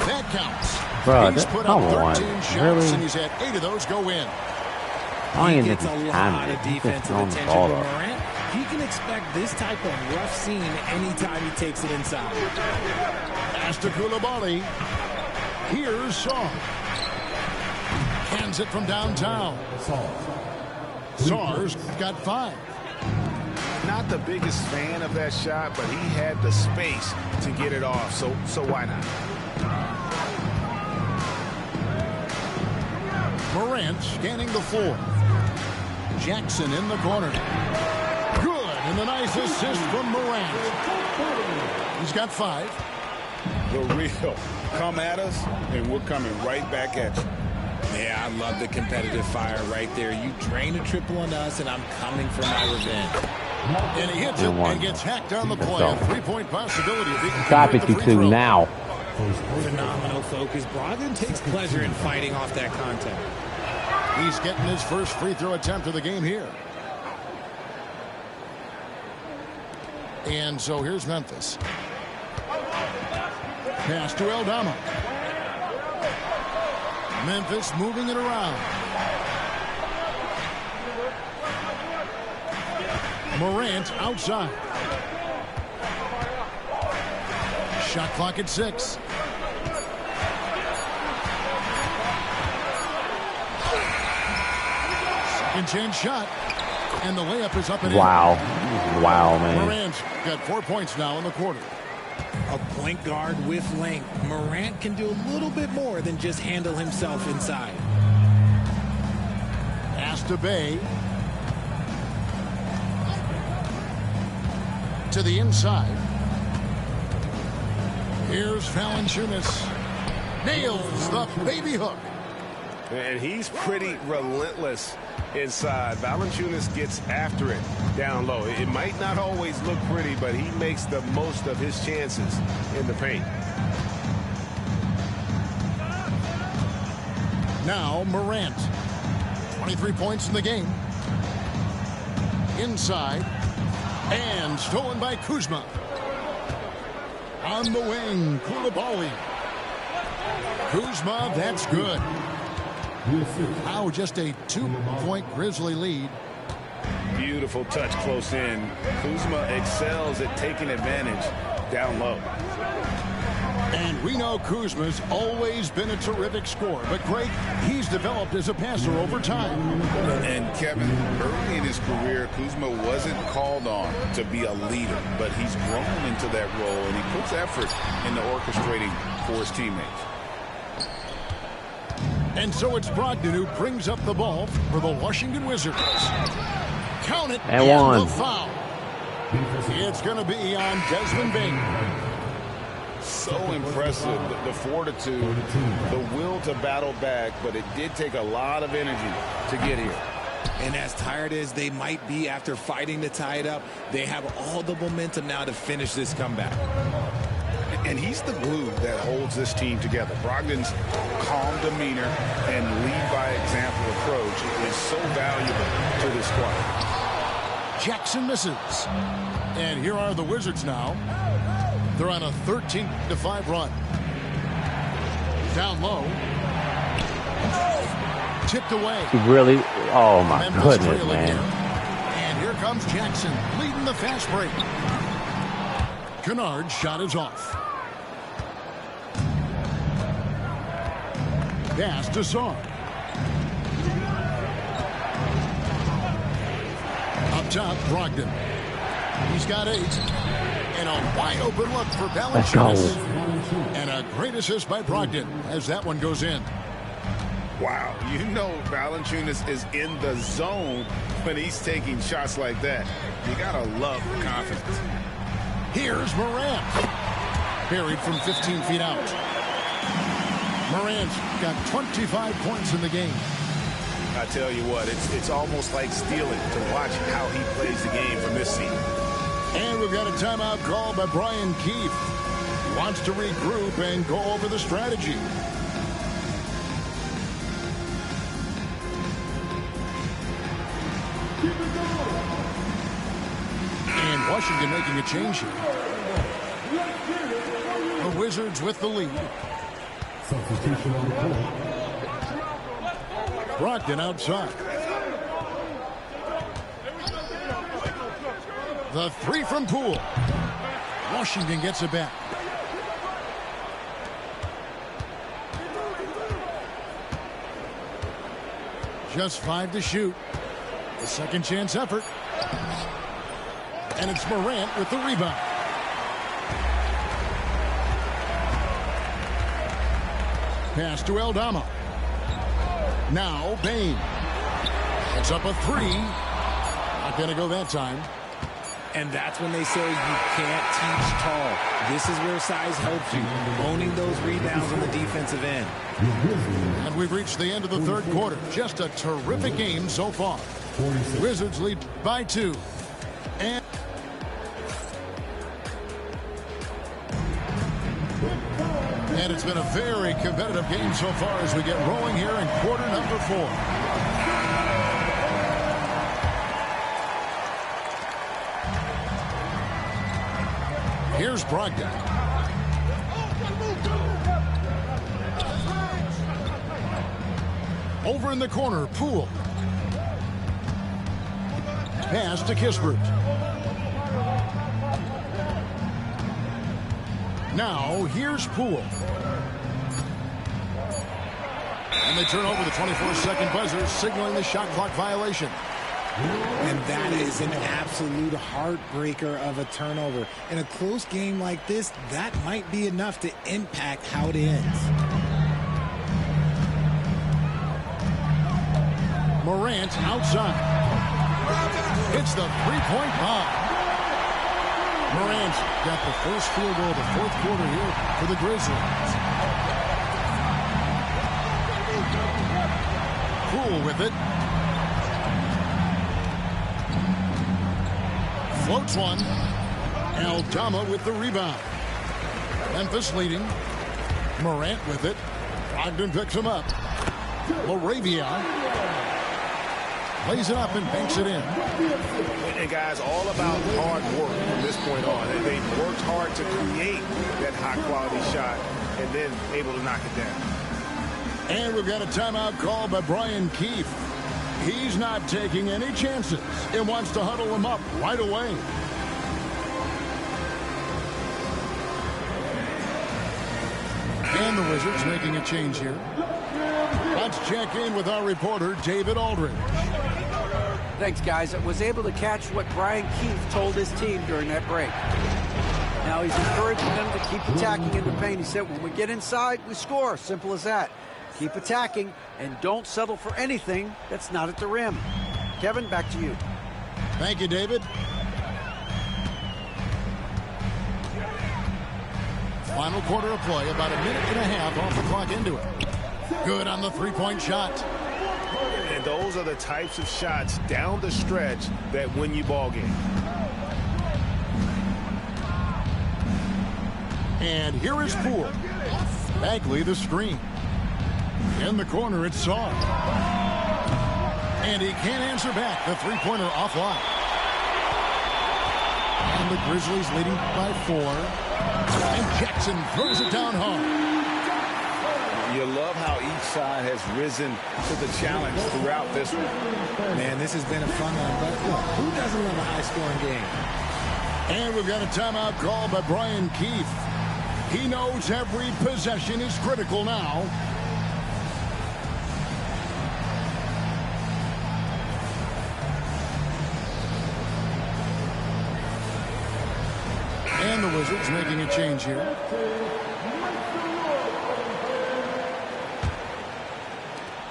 That counts. Bro, he's put up 13 shots, really? and he's had 8 of those go in. I He ain't gets a getting lot time of to defensive on the attention ball from up. Morant. He can expect this type of rough scene anytime he takes it inside. Pass to Coulibaly. Here's Saw. Hands it from downtown. Saw's got 5. Not the biggest fan of that shot, but he had the space to get it off, so why not? Morant scanning the floor. Jackson in the corner. Good, and a nice assist from Morant. He's got 5. The real. Come at us, and we're coming right back at you. Yeah, I love the competitive fire right there. You drain a triple on us, and I'm coming for my revenge. And he hits it and gets hacked on the play. A 3-point possibility. Stop it, you two, now. Phenomenal focus. Brogdon takes pleasure in fighting off that contact. He's getting his first free throw attempt of the game here. And so here's Memphis. Pass to Aldama. Memphis moving it around. Morant outside. Shot clock at 6. Second chance shot. And the layup is up and Wow. in. Wow, man. Morant's got 4 points now in the quarter. A point guard with length. Morant can do a little bit more than just handle himself inside. Pass to Bay. To the inside. Here's Valanciunas. Nails the baby hook. And he's pretty relentless inside. Valanciunas gets after it down low. It might not always look pretty, but he makes the most of his chances in the paint. Now Morant. 23 points in the game. Inside. And stolen by Kuzma. On the wing, Coulibaly. Kuzma, that's good. Now just a 2-point Grizzly lead. Beautiful touch close in. Kuzma excels at taking advantage down low. And we know Kuzma's always been a terrific scorer, but Greg, he's developed as a passer over time. And Kevin, early in his career, Kuzma wasn't called on to be a leader, but he's grown into that role, and he puts effort into orchestrating for his teammates. And so it's Brogdon who brings up the ball for the Washington Wizards. Count it, and one. The foul. It's going to be on Desmond Bain. So impressive, the fortitude, the will to battle back, but it did take a lot of energy to get here. And as tired as they might be after fighting to tie it up, they have all the momentum now to finish this comeback. And he's the glue that holds this team together. Brogdon's calm demeanor and lead-by-example approach is so valuable to this squad. Jackson misses. And here are the Wizards now. They're on a 13-5 run. Down low. Tipped away. Really? Oh, my Memphis goodness, man. Here. And here comes Jackson leading the fast break. Kennard's shot is off. Pass to Sarr. Up top, Brogdon. He's got 8. And a wide open look for Valanciunas. And a great assist by Brogdon as that one goes in. Wow, you know Valanciunas is in the zone when he's taking shots like that. You gotta love the confidence. Here's Morant. Buried from 15 feet out. Morant's got 25 points in the game. I tell you what, it's almost like stealing to watch how he plays the game from this seat. And we've got a timeout called by Brian Keefe. He wants to regroup and go over the strategy. And Washington making a change here. The Wizards with the lead. Substitution on the court. Brogdon outside. The 3 from Poole. Washington gets it back. Just 5 to shoot. The second chance effort. And it's Morant with the rebound. Pass to Aldama. Now Bain. It's up a 3. Not going to go that time. And that's when they say you can't teach tall. This is where size helps you, owning those rebounds on the defensive end. And we've reached the end of the third quarter. Just a terrific game so far. Wizards lead by 2. And it's been a very competitive game so far as we get rolling here in quarter number 4. Here's Brogdon. Over in the corner, Poole. Pass to Kispert. Now, here's Poole. And they turn over the 24-second buzzer, signaling the shot clock violation. And that is an absolute heartbreaker of a turnover. In a close game like this, that might be enough to impact how it ends. Morant outside. Hits the three-point bomb. Morant got the first field goal of the fourth quarter here for the Grizzlies. Poole with it. Floats one. Aldama with the rebound. Memphis leading. Morant with it. Brogdon picks him up. Laravia lays it up and banks it in. And guys, all about hard work from this point on. And they've worked hard to create that high-quality shot and then able to knock it down. And we've got a timeout called by Brian Keefe. He's not taking any chances and wants to huddle him up right away. And the Wizards making a change here. Let's check in with our reporter, David Aldridge. Thanks, guys. I was able to catch what Brian Keefe told his team during that break. Now he's encouraging them to keep attacking in the paint. He said, when we get inside, we score. Simple as that. Keep attacking and don't settle for anything that's not at the rim. Kevin, back to you. Thank you, David. Final quarter of play, about a minute and a half off the clock into it. Good on the three-point shot. And those are the types of shots down the stretch that win you ball game. And here is Poole. Bagley the screen. In the corner, it's Saw. And he can't answer back. The three-pointer offline. And the Grizzlies leading by 4. And Jackson throws it down hard. You love how each side has risen to the challenge throughout this one. Man, this has been a fun one, but look, who doesn't love a high-scoring game? And we've got a timeout called by Brian Keefe. He knows every possession is critical now. And the Wizards making a change here.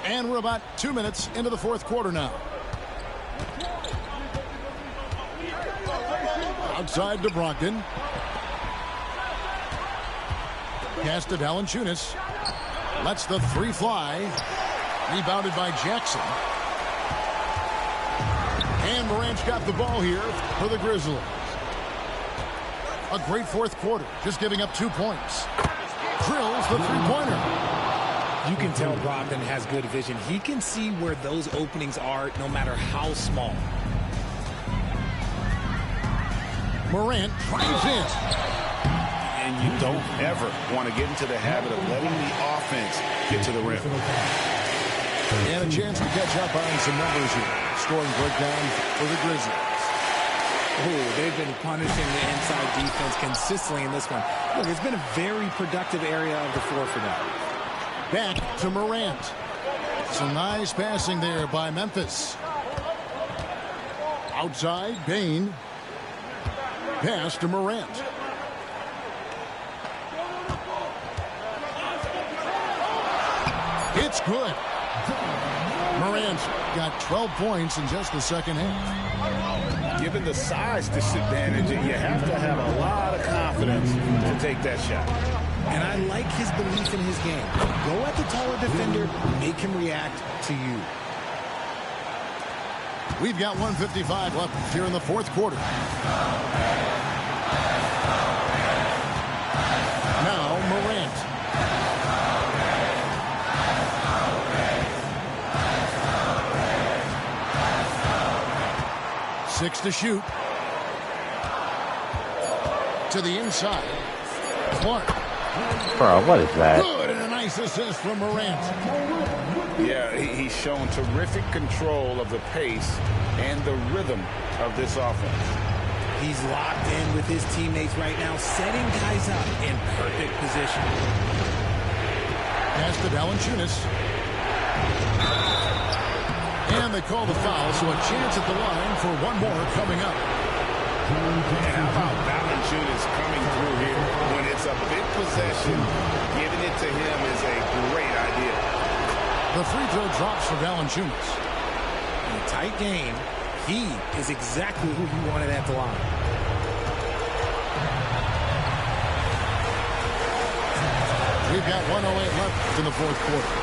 And we're about 2 minutes into the fourth quarter now. Outside to Brogdon. Pass to Valanciunas. Lets the three fly. Rebounded by Jackson. And Morant's got the ball here for the Grizzlies. A great fourth quarter, just giving up 2 points. Drills the three-pointer. You can tell Brogdon has good vision. He can see where those openings are, no matter how small. Morant drives in. And you don't ever want to get into the habit of letting the offense get to the rim. And a chance to catch up on some numbers here. Scoring breakdown for the Grizzlies. Oh, they've been punishing the inside defense consistently in this one. Look, it's been a very productive area of the floor for them. Back to Morant. Some nice passing there by Memphis. Outside, Bane. Pass to Morant. It's good. Morant's got 12 points in just the second half. Given the size disadvantage, you have to have a lot of confidence to take that shot. And I like his belief in his game. Go at the taller defender, make him react to you. We've got 1:55 left here in the fourth quarter. Now Morant. Six to shoot. To the inside. Clark. Bro, what is that? Good, and a nice assist from Morant. Yeah, he's shown terrific control of the pace and the rhythm of this offense. He's locked in with his teammates right now, setting guys up in perfect position. Pass to Valanciunas. And they call the foul, so a chance at the line for one more coming up. And how about Valanciunas coming through here? When it's a big possession, giving it to him is a great idea. The free throw drops for Valanciunas. In a tight game, he is exactly who you wanted at the line. We've got 1:08 left in the fourth quarter.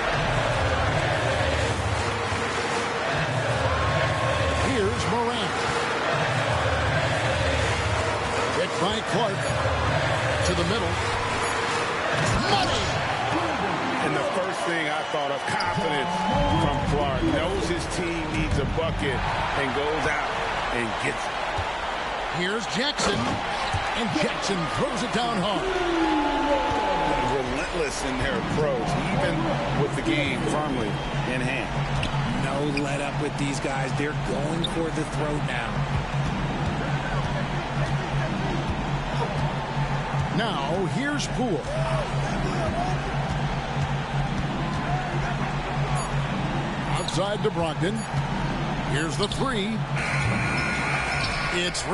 Here's Morant. Hit by Clark. To the middle. Money! And the first thing I thought of, confidence from Clark. Knows his team needs a bucket and goes out and gets it. Here's Jackson. And Jackson throws it down hard. Relentless in their approach, even with the game firmly in hand. No let up with these guys. They're going for the throat now. Now, here's Poole. side to Brogdon. Here's the three. It's